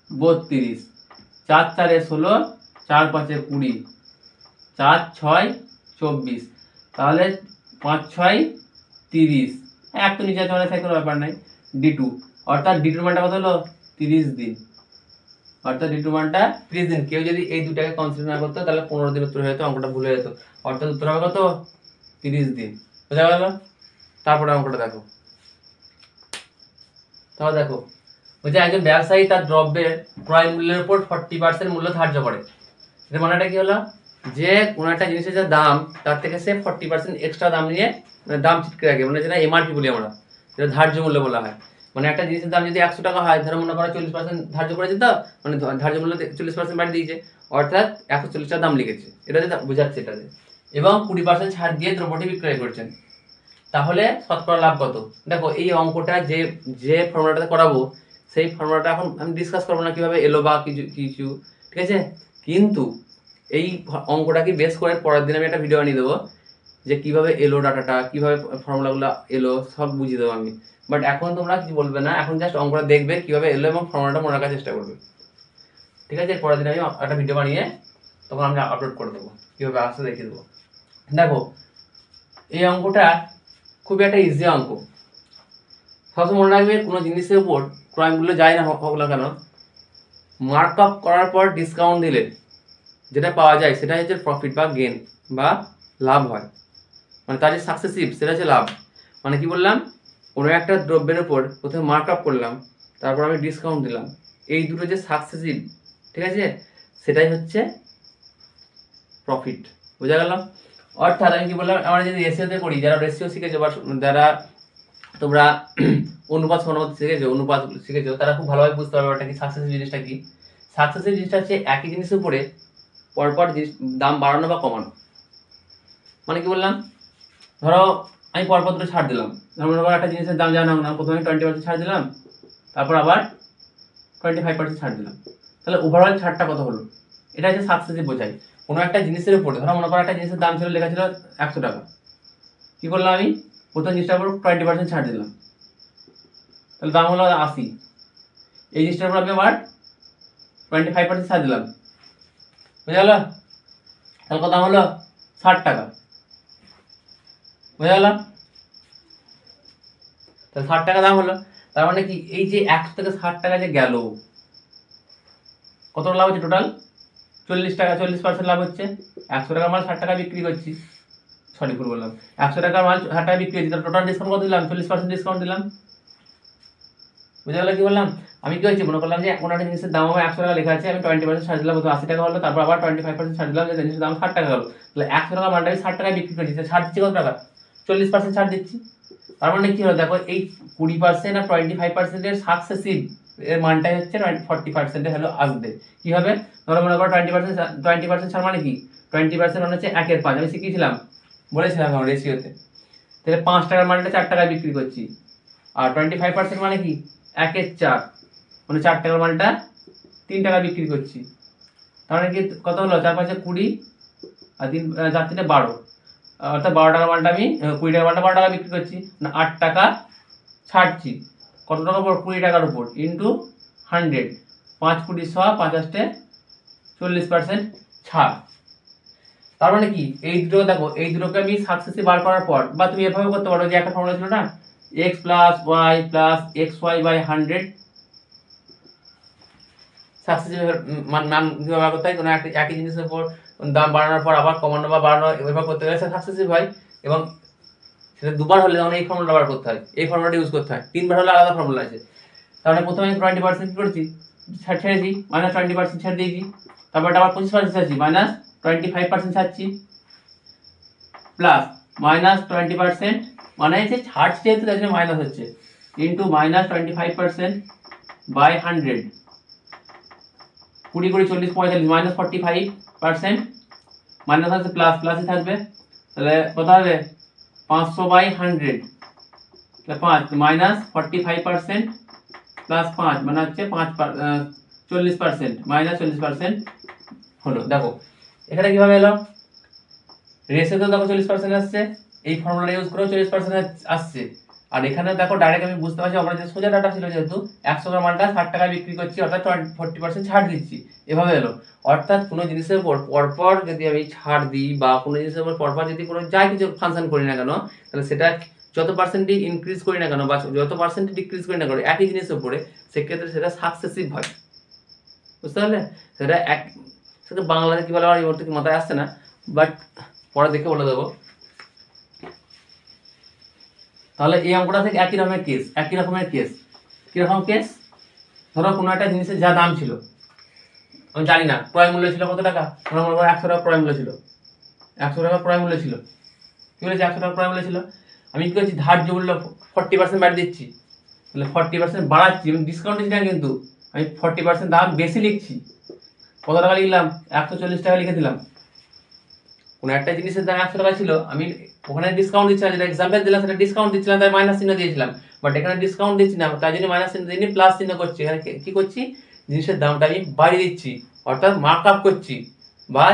32, 4 4 16, 4 5 20, 4 6 24, তাহলে 5 6 30, এক তো নিচে আছে মানে কোনো ব্যাপার নাই, d2 অর্থাৎ d2 মানটা কত হলো 30 দিন, অর্থাৎ d2 মানটা 30 দিন। কেউ যদি এই দুটাকে কনসিডার না করতো তাহলে 15 দিন উত্তর হয়ে যেত, অঙ্কটা ভুল হয়ে যেত, অর্থাৎ উত্তর হবে কত 30 দিন, বোঝা গেল? তারপরে অঙ্কটা দেখো, তাহলে দেখো বলছে একজন ব্যবসায়ী তার দ্রব্যের ক্রয় মূল্যের উপর 40% মূল্য ধার্য করে। এর মানেটা কি হলো, যে কোনো একটা জিনিসের যা দাম তার থেকে সে 40% এক্সট্রা দাম নিয়ে, মানে দাম চিটকে রাখে, মানে যেটা এমআরপি বলি আমরা, যেটা ধার্য মূল্য বলা হয়। মানে একটা জিনিসের দাম যদি 100 টাকা হয়, ধরো মনে করো 40% ধার্য করেছে, তো মানে ধার্য মূল্য 40% বাড়িয়ে দিয়েছে, অর্থাৎ 140 টাকা দাম লিখেছে, এটা বোঝাচ্ছে এটাতে। এবং 20% ছাড় দিয়ে দ্রব্যটি বিক্রয় করছেন, তাহলে শতকরা লাভ কত? দেখো এই অঙ্কটা যে যে ফর্মুলাটা করাবো সেই ফর্মুলাটা এখন আমি ডিসকাস করবো না কিভাবে এলো বা কিছু কিছু, ঠিক আছে? কিন্তু এই অঙ্কটাকে বেস করে পরের দিন আমি একটা ভিডিও বানিয়ে দেবো যে কিভাবে এলো ডাটাটা, কিভাবে ফর্মুলাগুলো এলো, সব বুঝিয়ে দেবো আমি। বাট এখন তোমরা কিছু বলবে না, এখন জাস্ট অঙ্কটা দেখবে কিভাবে এলো এবং ফর্মুলাটা মনে রাখার চেষ্টা করবে, ঠিক আছে? পরের দিন আমি একটা ভিডিও বানিয়ে তখন আমি আপলোড করে দেবো, কিভাবে আসতে দেখিয়ে দেবো। দেখো এই অঙ্কটা খুবই একটা ইজি অঙ্ক। সবসময় মনে রাখবে, কোনো জিনিসের উপর ক্রয় মূল্য যায় না হোক না কেন, মার্ক আপ করার পর ডিসকাউন্ট দিলে যেটা পাওয়া যায় সেটা হচ্ছে প্রফিট বা গেন বা লাভ হয়, মানে তার যে সাকসেসিভ সেটা হচ্ছে লাভ। মানে কি বললাম, কোনো একটা দ্রব্যের উপর প্রথমে মার্ক আপ করলাম, তারপর আমি ডিসকাউন্ট দিলাম, এই দুটো যে সাকসেসিভ, ঠিক আছে, সেটাই হচ্ছে প্রফিট, বোঝা গেল? অর্থাৎ আমি কি বললাম, আমরা যদি রেশিওতে করি, যারা রেশিও শিখেছো বা যারা তোমরা অনুপাত সমানুপাত শিখেছো তারা খুব ভালোভাবে বুঝতে পারবে ওটা কি সাকসেসিভ জিনিসটা কি। সাকসেসিভ জিনিসটা হচ্ছে একই জিনিসের উপরে পরপর দাম বাড়ানো বা কমানো। মানে কি বললাম, ধরো আমি পরপর দুটো ছাড় দিলাম, মনে করো একটা জিনিসের দাম জানা না, প্রথমে 20% ছাড় দিলাম, তারপর আবার 25% ছাড় দিলাম, তাহলে ওভারঅল ছাড়টা কত হলো, এটা হচ্ছে সাকসেসিভ বোঝায়। কোনো একটা জিনিসের উপরে, ধরো মনে করো একটা জিনিসের দাম ছিল, লেখা ছিল 100 টাকা, কি করলাম আমি প্রথম জিনিসটার উপর 20% ছাড় দিলাম, তাহলে দাম হলো 80। এই জিনিসটার উপর আমি আবার 25% ছাড় দিলাম, বুঝা গেল? তাহলে কত দাম হলো 60 টাকা, বুঝা গেল? তাহলে 60 টাকা দাম হলো। তার মানে কি, এই যে 100 থেকে 60 টাকা যে গেল, কত লাভ হচ্ছে টোটাল? 40 টাকা, 40% লাভ হচ্ছে। 100 টাকার মাল 60 টাকা বিক্রি করছি, সরি ভুল বললাম, 100 টাকার মাল 60 টাকা বিক্রি করছি, তাহলে টোটাল ডিসকাউন্ট কত দিলাম? 40% ডিসকাউন্ট দিলাম, বুঝা গেল কি বললাম? আমি কি হচ্ছে, মনে করলাম যে কোনো একটা জিনিসের দাম আমার 100 টাকা লেখা আছে, আমি 20% ছাড় দিলাম, 80 টাকা হলো, তারপর আবার 25% ছাড় দিলাম, যে জিনিসের দাম 60 টাকা হলো, তাহলে 100 টাকা মালটা আমি 60 টাকায় বিক্রি করছি, ছাড় দিচ্ছি কত টাকা? 40% ছাড় দিচ্ছি। তার মানে কি হলো, দেখো এই 20% আর 25% এর সাকসেসিভ এর মানটাই হচ্ছে 40% হলো আসবে। কি হবে, ধরো মনে করো 20% ছাড় মানে কি, 20% মানে হচ্ছে 1/5, আমি শিখিয়েছিলাম, বলেছিলাম রেশিওতে। তাহলে 5 টাকার মালটা 4 টাকায় বিক্রি করছি, আর 25% মানে কি 1/4, মানে 4 টাকার মালটা 3 টাকা বিক্রি করছি। তার মানে কি কত হলো, 4 5 20 আর 3 4 3 12, অর্থাৎ 12 টাকার মালটা আমি 20 টাকার মালটা 12 টাকা বিক্রি করছি, না 8 টাকা ছাড়ছি, কত টাকার উপর? 20 টাকার উপর, ইন্টু 100, 5 20 50 40% ছাড়। তার মানে কি, এই দুটো দেখো, এই দুটোকে আমি সাকসেসিভ বার করার পর, বা তুমি এভাবে করতে পারো, যে একটা ফর্মুলা ছিল না, x plus y plus xy by 100 successive মান ব্যবহার করতে হয়। কোনো একই জিনিসের উপর দাম বাড়ানোর পর আবার কমানো বা বাড়ানো, এভাবে করতে গেলে সাকসেসিভ হয়। এবং সেটা দুবার হলে তখন এই ফর্মুলা ব্যবহার করতে হয়, এই ফর্মুলাটা ইউজ করতে হয়। 3বার হলে আলাদা ফর্মুলা আছে। তাহলে প্রথমে আমি 20% কি করেছি, ছেড়েছি, -20% ছেড়ে দিয়েছি, তারপর আবার 25% ছাড়ছি, -25% ছাড়ছি, প্লাস -20% মানে হচ্ছে ছাড় যেহেতু তাই জন্য মাইনাস হচ্ছে, ইন্টু -25% বাই 100, 20 20 40 45, -45%, মাইনাস আছে প্লাস, প্লাসই থাকবে, তাহলে কত হবে 500 বাই 100, তাহলে 5 -45% প্লাস 5 মানে হচ্ছে 40%, -40% হলো। দেখো এখানে কিভাবে এলো, রেশিওতে দেখো 40% আসছে, এই ফর্মুলাটা ইউজ করেও 40% আসছে, আর এখানে দেখো ডাইরেক্ট আমি বুঝতে পারছি, আমরা যে সোজা ডাটা ছিল, যেহেতু 100 টাকার মালটা 60 টাকায় বিক্রি করছি, অর্থাৎ 40% ছাড় দিচ্ছি, এভাবে এলো। অর্থাৎ কোনো জিনিসের উপর পরপর যদি আমি ছাড় দিই, বা কোনো জিনিসের উপর পরপর যদি কোনো যা কিছু ফাংশন করি না কেন, তাহলে সেটা যত পার্সেন্টই ইনক্রিজ করি না কেন বা যত পার্সেন্ট ডিক্রিজ করি না কেন একই জিনিসের উপরে, সেক্ষেত্রে সেটা সাকসেসিভ হয়, বুঝতে পারলে? সেটা বাংলাতে কি বলে আমার এই মুহূর্তে মাথায় আসছে না, বাট পরে দেখে বলে দেবো। তাহলে এই অঙ্কটা থেকে একই রকমের কেস কিরকম কেস, ধরো কোনো একটা জিনিসের যা দাম ছিল, আমি জানি না ক্রয় মূল্য ছিল কত টাকা, মনে করো 100 টাকা ক্রয় মূল্য ছিল, 100 টাকা ক্রয় মূল্য ছিল, কি বলেছে 100 টাকা ক্রয় মূল্য ছিল, আমি কি করছি ধার্য মূল্য 40% বাড়িয়ে দিচ্ছি, তাহলে 40% বাড়াচ্ছি, আমি ডিসকাউন্ট দিচ্ছি না কিন্তু, আমি 40% দাম বেশি লিখছি, কত টাকা লিখলাম 140 টাকা লিখে দিলাম। কোনো একটা জিনিসের দাম 100 টাকা ছিল, আমি ওখানে ডিসকাউন্ট দিচ্ছিলাম, যেটা এক্সাম্পল দিলাম সেটা ডিসকাউন্ট দিচ্ছিলাম, তাই মাইনাস চিহ্ন দিয়েছিলাম, বাট এখানে ডিসকাউন্ট দিচ্ছি না, তাই জন্য মাইনাস চিহ্ন দিইনি, প্লাস চিহ্ন করছি। এখানে কি করছি, জিনিসের দামটা আমি বাড়িয়ে দিচ্ছি, অর্থাৎ মার্ক আপ করছি, বা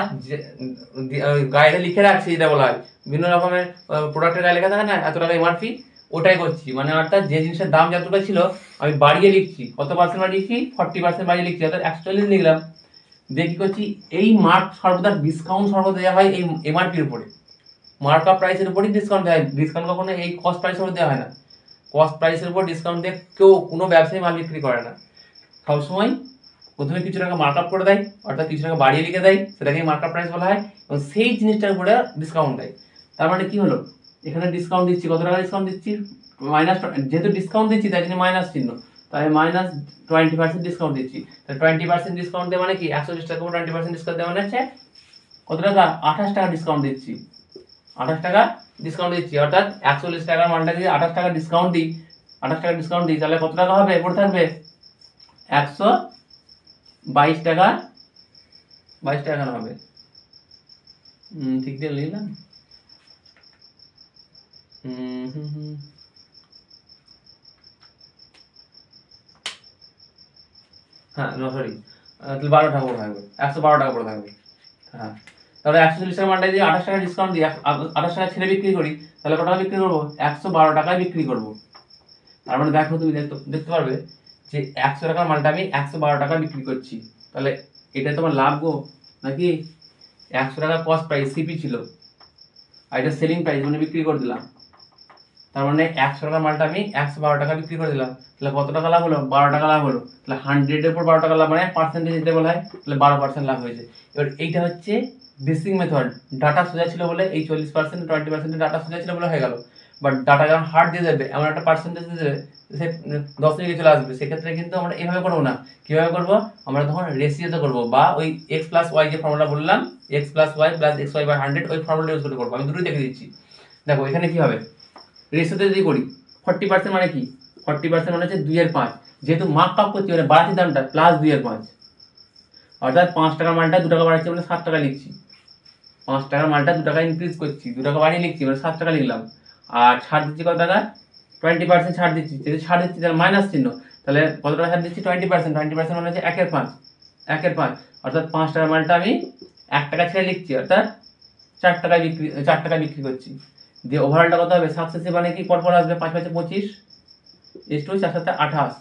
গাইডে লিখে রাখছি, যেটা বলা হয় বিভিন্ন রকমের প্রোডাক্টের গায়ে লেখা থাকে না এত টাকা এমআরপি, ওটাই করছি, মানে অর্থাৎ যে জিনিসের দাম যতটা ছিল আমি বাড়িয়ে লিখছি, কত পার্সেন্ট বাড়িয়েছি 40% বাড়িয়ে লিখছি, অর্থাৎ 140 লিখলাম। দিয়ে কি করছি, এই মার্ক সর্বদা ডিসকাউন্ট সর্বদা দেওয়া হয় এই এমআরপির উপরে, মার্ক আপ প্রাইসের উপরই ডিসকাউন্ট দেওয়া হয়, ডিসকাউন্ট কখনো এই কস্ট প্রাইসের উপর দেওয়া হয় না, কস্ট প্রাইসের উপর ডিসকাউন্ট দিয়ে কেউ কোনো ব্যবসায়ী মাল বিক্রি করে না, সবসময় প্রথমে কিছু টাকা মার্ক আপ করে দেয়, অর্থাৎ কিছু টাকা বাড়িয়ে লিখে দেয়, সেটাকেই মার্ক আপ প্রাইস বলা হয়, এবং সেই জিনিসটার উপরে ডিসকাউন্ট দেয়। তার মানে কি হলো, এখানে ডিসকাউন্ট দিচ্ছি, কত টাকা ডিসকাউন্ট দিচ্ছি, মাইনাস, যেহেতু ডিসকাউন্ট দিচ্ছি তাই জন্য মাইনাস চিহ্ন, তাই মাইনাস 20% ডিসকাউন্ট দিচ্ছি, তাই 20% ডিসকাউন্ট দেওয়া মানে কি 120 টাকা 20% ডিসকাউন্ট দেওয়া মানে হচ্ছে কত টাকা 28 টাকা ডিসকাউন্ট দিচ্ছি, 28 টাকা ডিসকাউন্ট দিচ্ছি, অর্থাৎ 140 টাকার মালটা যদি 28 টাকা ডিসকাউন্ট দিই, 28 টাকা ডিসকাউন্ট দিই, তাহলে কত টাকা হবে, পড়ে থাকবে 122 টাকা, 22 টাকা কেন হবে, ঠিক দিয়ে লিখলাম, হ্যাঁ সরি, তাহলে 12 টাকা পড়ে থাকবে, 112 টাকা পড়ে থাকবে। হ্যাঁ, তাহলে 140 টাকা মালটা যদি 28 টাকা ডিসকাউন্ট দিই, 28 টাকা ছেড়ে বিক্রি করি, তাহলে কত টাকা বিক্রি করবো, 112 টাকায় বিক্রি করবো। তার মানে দেখো, তুমি দেখতে পারবে যে 100 টাকার মালটা আমি 112 টাকা বিক্রি করছি, তাহলে এটা তোমার লাভ গো, নাকি 100 টাকা কস্ট প্রাইস সিপি ছিল, আর এটা সেলিং প্রাইস মানে বিক্রি করে দিলাম, তার মানে 100 টাকার মালটা আমি 112 টাকা বিক্রি করে দিলাম, তাহলে কত টাকা লাভ হলো, 12 টাকা লাভ হলো, তাহলে 100 এর উপর 12 টাকা লাভ মানে পার্সেন্টেজ দিতে বলা হয়, তাহলে 12% লাভ হয়েছে। এবার এইটা হচ্ছে বেসিক মেথড, ডাটা সোজা ছিল বলে এই 40% 20% ডাটা সোজা ছিল বলে হয়ে গেল, বাট ডাটা যখন হার্ড দিয়ে দেবে, এমন একটা পার্সেন্টেজ দিয়ে দেবে সে 10 মিনিটে চলে আসবে, সেক্ষেত্রে কিন্তু আমরা এভাবে করবো না, কিভাবে করবো, আমরা তখন রেশিওতে করবো, বা ওই x প্লাস ওয়াই যে ফর্মুলা বললাম, x plus y plus x y by 100, ওই ফর্মুলা ইউজ করে করবো। আমি দুটোই দেখে দিচ্ছি, দেখো এখানে কি হবে, রেশিওতে যদি করি 40% মানে কি, 40% মানে হচ্ছে 2/5, যেহেতু মার্ক আপ করছি মানে বাড়াচ্ছি দামটা, প্লাস 2/5, অর্থাৎ 5 টাকার মালটা 2 টাকা বাড়াচ্ছি মানে 7 টাকা লিখছি, 5 টাকার মালটা 2 টাকা ইনক্রিজ করছি, 2 টাকা বাড়িয়ে লিখছি মানে 7 টাকা লিখলাম, আর ছাড় দিচ্ছি কত টাকা, 20% ছাড় দিচ্ছি, যদি ছাড় দিচ্ছি তাহলে মাইনাস চিহ্ন, তাহলে কত টাকা ছাড় দিচ্ছি 20%, 20% মানে হচ্ছে 1/5, অর্থাৎ 5 টাকার মালটা আমি 1 টাকা ছেড়ে লিখছি, অর্থাৎ 4 টাকায় বিক্রি করছি, দিয়ে ওভারঅলটা কত হবে, সাকসেসিভ মানে কি পরপর আসবে, 5 5 25 ইস্টু 4 7 28,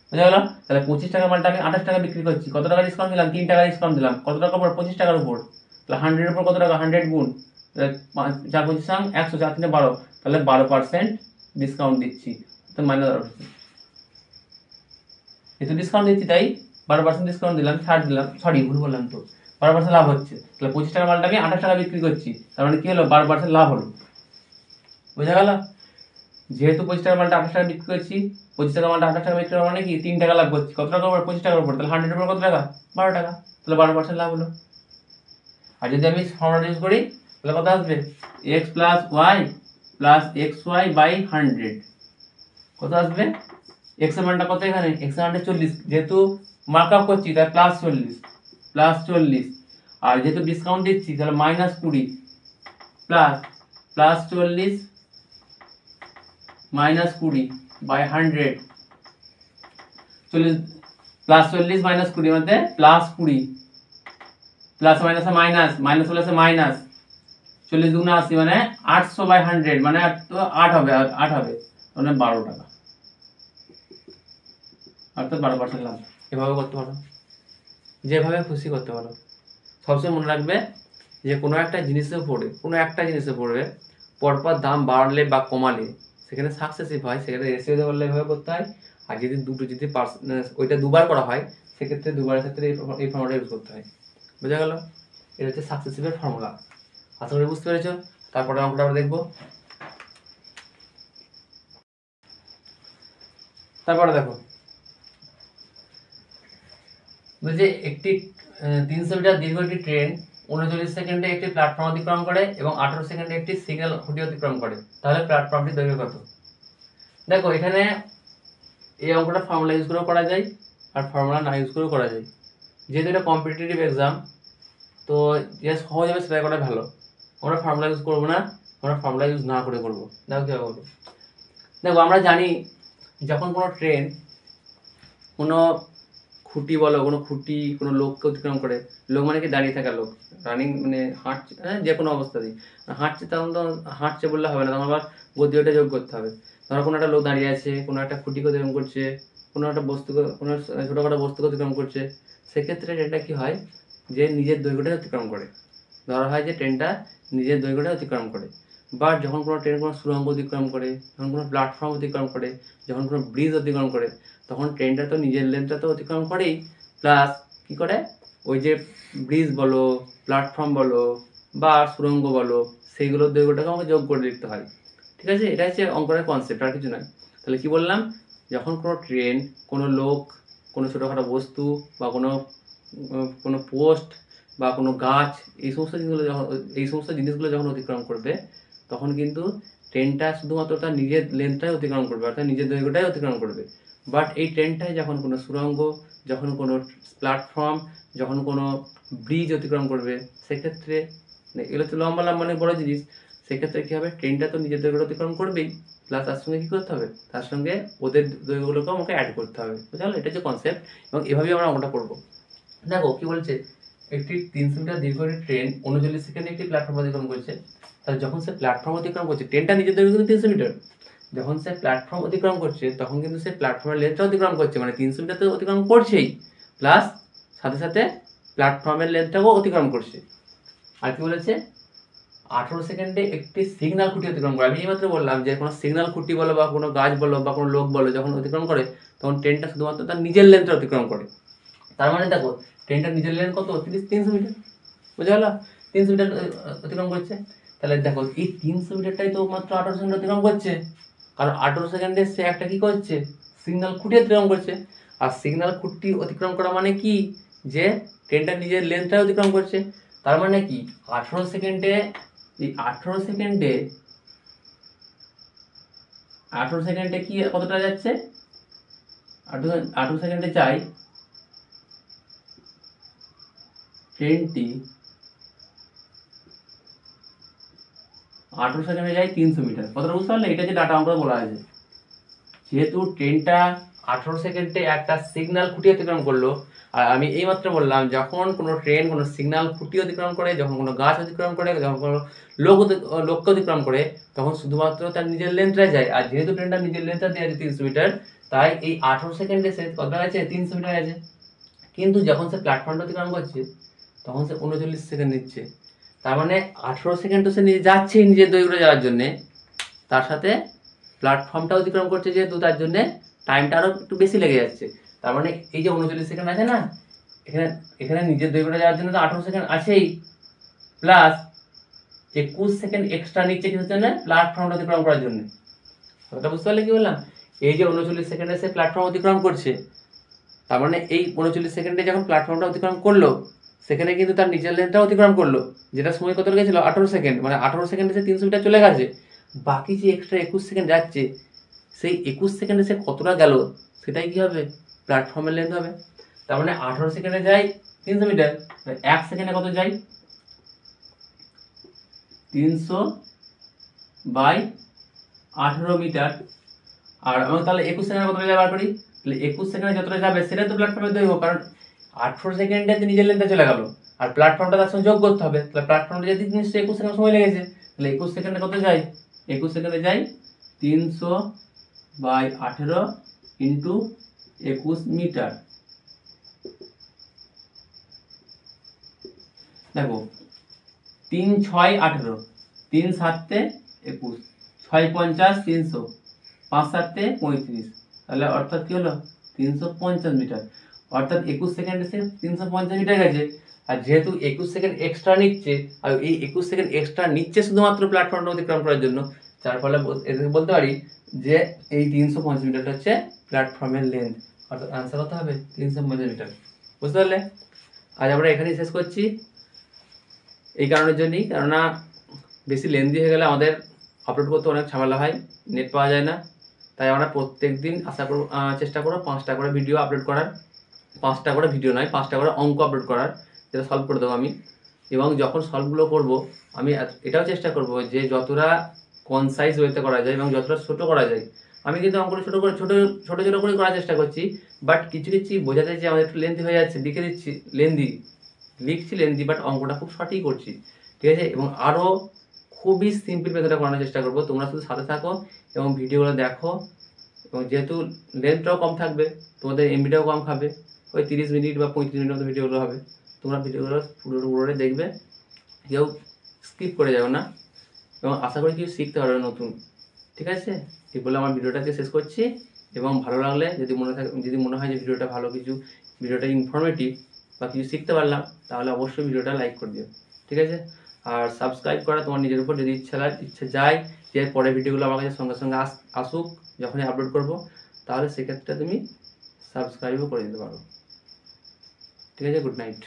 বুঝা গেল, তাহলে 25 টাকার মালটা আমি 28 টাকা বিক্রি করছি, কত টাকা ডিসকাউন্ট দিলাম, 3 টাকা ডিসকাউন্ট দিলাম, কত টাকার উপর, 25 টাকার উপর, তাহলে 100 এর উপর কত টাকা, 100 গুণ 4 25 100, 4 3 12, তাহলে 12% ডিসকাউন্ট দিচ্ছি, তো মাইনাস 12%, যেহেতু ডিসকাউন্ট দিচ্ছি তাই 12% ডিসকাউন্ট দিলাম, ছাড় দিলাম, সরি ভুল বললাম তো, 12% লাভ হচ্ছে, তাহলে 25 টাকার মালটা আমি 28 টাকা বিক্রি করছি, তার মানে কি হলো 12% লাভ হলো, বুঝা গেল, যেহেতু 25 টাকার মালটা 28 টাকা বিক্রি করছি, 25 টাকার মালটা 28 টাকা বিক্রি করা মানে কি 3 টাকা লাভ করছি, কত টাকার উপর, 25 টাকার উপর, তাহলে 100 এর উপর কত টাকা, 12 টাকা, তাহলে 12% লাভ হলো। আর যদি আমি ফর্মুলা ইউজ করি তাহলে কত আসবে, x plus y plus x y by 100, কত আসবে, x এর মানটা কত, এখানে x এর মানটা 40, যেহেতু মার্ক আপ করছি তাই প্লাস 40, আর যেহেতু ডিসকাউন্ট দিচ্ছি তাহলে minus 20 plus 40 minus 20 by 100, 40 plus 40 minus 20 মধ্যে প্লাস 20, প্লাস মাইনাসে মাইনাস, মাইনাস প্লাসে মাইনাস, 40 দুগুণে 80 মানে 800 বাই 100 মানে 8 হবে, 8 হবে মানে 12 টাকা, অর্থাৎ 12% লাভ। এভাবে করতে পারো, যেভাবে খুশি করতে পারো, সবসময় মনে রাখবে যে কোনো একটা জিনিসের পড়বে পরপর দাম বাড়লে বা কমালে সেখানে সাকসেসিভ হয়, সেখানে রেশিও বললে এভাবে করতে হয়, আর যদি ওইটা দুবার করা হয় সেক্ষেত্রে দুবারের ক্ষেত্রে এই ফর্মুলাটা ইউজ করতে হয়, বোঝা গেল, এটা হচ্ছে সাকসেসিভের ফর্মুলা। আশা করি বুঝতে পেরেছো। তারপরে অঙ্কটা আমরা দেখবো। তারপরে দেখো বলছে একটি 300 মিটার দীর্ঘ একটি ট্রেন 39 সেকেন্ডে একটি প্ল্যাটফর্ম অতিক্রম করে এবং 18 সেকেন্ডে একটি সিগন্যাল খুঁটি অতিক্রম করে, তাহলে প্ল্যাটফর্মটির দৈর্ঘ্য কত? দেখো এখানে এই অঙ্কটা ফর্মুলা ইউজ করেও করা যায় আর ফর্মুলা না ইউজ করেও করা যায়। যেহেতু এটা কম্পিটিটিভ এক্সাম, তো যে সহজ হবে সেটাই করা ভালো। আমরা ফর্মুলা ইউজ করবো না, আমরা ফর্মুলা ইউজ না করে করবো। দেখো কীভাবে করবো। দেখো আমরা জানি যখন কোনো ট্রেন কোনো খুঁটি বলো, কোনো খুঁটি কোনো লোককে অতিক্রম করে, লোক মানে কি দাঁড়িয়ে থাকা লোক, রানিং মানে হাঁটছে, যে কোনো অবস্থাতেই হাঁটছে, তখন তো হাঁটছে বললে হবে না, তখন আবার গতিটা যোগ করতে হবে। ধরো কোনো একটা লোক দাঁড়িয়ে আছে, কোনো একটা খুঁটিকে অতিক্রম করছে, কোনো একটা বস্তুকে, কোনো ছোটোখাটো বস্তুকে অতিক্রম করছে, সেক্ষেত্রে ট্রেনটা কী হয়, যে নিজের দৈর্ঘ্যটাই অতিক্রম করে। ধরা হয় যে ট্রেনটা নিজের দৈর্ঘ্যটাই অতিক্রম করে। বাট যখন কোনো ট্রেন কোনো সুড়ঙ্গ অতিক্রম করে, যখন কোনো প্ল্যাটফর্ম অতিক্রম করে, যখন কোনো ব্রিজ অতিক্রম করে, তখন ট্রেনটা তো নিজের লেন্থটা তো অতিক্রম করেই, প্লাস কী করে, ওই যে ব্রিজ বলো, প্ল্যাটফর্ম বলো বা সুড়ঙ্গ বলো, সেইগুলোর দৈর্ঘ্যটাকে আমাকে যোগ করে লিখতে হয়। ঠিক আছে, এটা হচ্ছে অঙ্কনের কনসেপ্ট, আর কিছু নয়। তাহলে কি বললাম, যখন কোনো ট্রেন, কোনো লোক, কোনো ছোটোখাটো বস্তু বা কোনো পোস্ট বা কোনো গাছ, এই সমস্ত জিনিসগুলো যখন অতিক্রম করবে, তখন কিন্তু ট্রেনটা শুধুমাত্র তার নিজের লেন্থটাই অতিক্রম করবে, অর্থাৎ নিজের দৈর্ঘ্যটাই অতিক্রম করবে। বাট এই ট্রেনটায় যখন কোনো সুড়ঙ্গ, যখন কোনো প্ল্যাটফর্ম, যখন কোনো ব্রিজ অতিক্রম করবে, সেক্ষেত্রে এগুলো তো লম্বা লম্বা অনেক বড় জিনিস, সেক্ষেত্রে কী হবে, ট্রেনটা তো নিজের দৈর্ঘ্য অতিক্রম করবেই, প্লাস তার সঙ্গে কী করতে হবে, তার সঙ্গে ওদের দৈর্ঘ্যগুলোকেও আমাকে অ্যাড করতে হবে। বুঝতে পারলে, এটা হচ্ছে কনসেপ্ট, এবং এভাবেই আমরা অঙ্কটা করবো। দেখো কি বলছে, একটি 300 মিটার দীর্ঘ একটি ট্রেন 39 সেকেন্ডে একটি প্ল্যাটফর্ম অতিক্রম করছে। তাহলে যখন সে প্ল্যাটফর্ম অতিক্রম করছে, ট্রেনটা নিজের দৈর্ঘ্য কিন্তু 300 মিটার, যখন সে প্ল্যাটফর্ম অতিক্রম করছে, তখন কিন্তু সে প্ল্যাটফর্মের লেন্থটা অতিক্রম করছে, মানে 300 মিটার তো অতিক্রম করছেই, প্লাস সাথে সাথে প্ল্যাটফর্মের লেন্থটাও অতিক্রম করছে। আর কি বলেছে, 18 সেকেন্ডে একটি সিগন্যাল খুঁটি অতিক্রম করে। আমি এইমাত্র বললাম যে কোনো সিগন্যাল খুঁটি বলো বা কোনো গাছ বলো বা কোনো লোক বলো, যখন অতিক্রম করে, তখন ট্রেনটা শুধুমাত্র তার নিজের লেন্থটা অতিক্রম করে। তার মানে দেখো ট্রেনটার নিজের লেন্থ কত, 300 মিটার, বুঝা গেল, 300 মিটার অতিক্রম করছে। তাহলে দেখো এই 300 মিটারটাই তো মাত্র 18 সেকেন্ড অতিক্রম করছে, কারণ 18 সেকেন্ডে সে একটা কি করছে, সিগন্যাল খুঁটি অতিক্রম করছে। আর সিগন্যাল খুঁটি অতিক্রম করা মানে কি, যে ট্রেনটা নিজের লেন্থটাই অতিক্রম করছে। তার মানে কি 18 সেকেন্ডে, এই 18 সেকেন্ডে কি কতটা যাচ্ছে, 18 সেকেন্ডে চাই ট্রেনটি 18 সেকেন্ডে যাই 300 মিটার। কতটা বুঝতে পারলে, এটা যে ডাটা আমরা বলা আছে, যেহেতু ট্রেনটা 18 সেকেন্ডে একটা সিগন্যাল খুঁটি অতিক্রম করলো, আর আমি এইমাত্র বললাম যখন কোনো ট্রেন কোনো সিগন্যাল খুঁটি অতিক্রম করে, যখন কোনো গাছ অতিক্রম করে, যখন কোনো লোককে অতিক্রম করে, তখন শুধুমাত্র তার নিজের লেন্থটাই যায়। আর যেহেতু ট্রেনটা নিজের লেন্থটা দিয়ে আছে 300 মিটার, তাই এই 18 সেকেন্ডে সে কত আছে, 300 মিটার আছে। কিন্তু যখন সে প্ল্যাটফর্মটা অতিক্রম করছে, তখন সে 39 সেকেন্ড নিচ্ছে। তার মানে 18 সেকেন্ড তো সে যাচ্ছে নিজের দৈর্ঘ্য যাওয়ার জন্যে, তার সাথে প্ল্যাটফর্মটা অতিক্রম করছে যেহেতু, তার জন্য টাইমটা আরও একটু বেশি লেগে যাচ্ছে। তার মানে এই যে 39 সেকেন্ড আছে না, এখানে নিজের দৈর্ঘ্যটা যাওয়ার জন্য তো 18 সেকেন্ড আছেই, প্লাস 21 সেকেন্ড এক্সট্রা নিচ্ছে কিসের জন্য, প্ল্যাটফর্মটা অতিক্রম করার জন্য। কথা বুঝতে পারলে কি বললাম, এই যে 39 সেকেন্ডে সে প্ল্যাটফর্ম অতিক্রম করছে, তার মানে এই 39 সেকেন্ডে যখন প্ল্যাটফর্মটা অতিক্রম করলো, সেখানে কিন্তু তার নিজের লেনটা অতিক্রম করলো, যেটা সময় কত লেগেছিল 18 সেকেন্ড, মানে 18 সেকেন্ডে সে 300 মিটার চলে গেছে। বাকি যে এক্সট্রা 21 সেকেন্ড যাচ্ছে, সেই 21 সেকেন্ডে সে কতটা গেল, সেটাই কি হবে, প্ল্যাটফর্মের লেন্থ হবে। তার মানে 18 সেকেন্ডে যাই 300 মিটার, 1 সেকেন্ডে কত যাই, 300/18 মিটার। আর আমি তাহলে 21 সেকেন্ডে কতটা যাবে বার করি, তাহলে 21 সেকেন্ডে যতটা যাবে সেটাই তো প্ল্যাটফর্মের দৈর্ঘ্য, কারণ 18 সেকেন্ডে নিজের লেন্থে চলে গেল, আর প্ল্যাটফর্মটা তার সঙ্গে যোগ করতে হবে। তাহলে প্ল্যাটফর্মটা যদি নিশ্চয়ই 21 সেকেন্ড সময় লেগেছে, তাহলে 21 সেকেন্ডে কত যাই, 21 সেকেন্ডে যাই 300/18 ইন্টু 21 মিটার। দেখো 3 6 18, 3 7 21, 6 50 300, 5 7 35, তাহলে অর্থাৎ কি হলো 350 মিটার। অর্থাৎ 21 সেকেন্ডে সে 350 মিটার গেছে। আর যেহেতু 21 সেকেন্ড এক্সট্রা নিচ্ছে, আর এই 21 সেকেন্ড এক্সট্রা নিচ্ছে শুধুমাত্র প্ল্যাটফর্মটা অতিক্রম করার জন্য, যার ফলে বলতে পারি যে এই 350 মিটারটা হচ্ছে প্ল্যাটফর্মের লেন্থ, অর্থাৎ অ্যান্সার কত হবে 350 মিটার। বুঝতে পারলে? আজ আমরা এখানেই শেষ করছি, এই কারণের জন্যই, কেননা বেশি লেন্দি হয়ে গেলে আমাদের আপলোড করতে অনেক ঝামেলা হয়, নেট পাওয়া যায় না। তাই আমরা প্রত্যেক দিন চেষ্টা করবো 5টা করে ভিডিও আপলোড করার, 5টা করে ভিডিও নয়, 5টা করে অঙ্ক আপলোড করার, যেটা সলভ করে দেবো আমি। এবং যখন সলভগুলো করব আমি এটাও চেষ্টা করব যে যতটা কনসাইজ ওয়েতে করা যায় এবং যতটা ছোট করা যায়। আমি কিন্তু অঙ্কটা ছোট করে করার চেষ্টা করছি, বাট কিছু বোঝাতে যে আমাদের একটু লেন্দি হয়ে যাচ্ছে, লিখছি লেন্দি, বাট অঙ্কটা খুব সঠিক করছি, ঠিক আছে? এবং আরও খুবই সিম্পল মেথডে করানোর চেষ্টা করবো। তোমরা শুধু সাথে থাকো এবং ভিডিওগুলো দেখো, এবং যেহেতু লেন্থটাও কম থাকবে, তোমাদের এমবিটাও কম খাবে, ওই 30 মিনিট বা 35 মিনিট মতো ভিডিওগুলো হবে। তোমরা ভিডিওগুলো পুরোটাই দেখবে, কেউ স্কিপ করে যাও না, এবং আশা করি কিছু শিখতে পারবে নতুন, ঠিক আছে? এই বলে আমার ভিডিওটাকে শেষ করছি। এবং ভালো লাগলে যদি মনে হয় যে ভিডিওটা ইনফরমেটিভ বা কিছু শিখতে পারলাম, তাহলে অবশ্যই ভিডিওটা লাইক করে দিও, ঠিক আছে? আর সাবস্ক্রাইব করা তোমার নিজের উপর, যদি ইচ্ছা যায় যে পরের ভিডিওগুলো আমার কাছে সঙ্গে সঙ্গে আসুক যখনই আপলোড করব, তাহলে সেক্ষেত্রে তুমি সাবস্ক্রাইবও করে দিতে পারো, ঠিক আছে? Good night.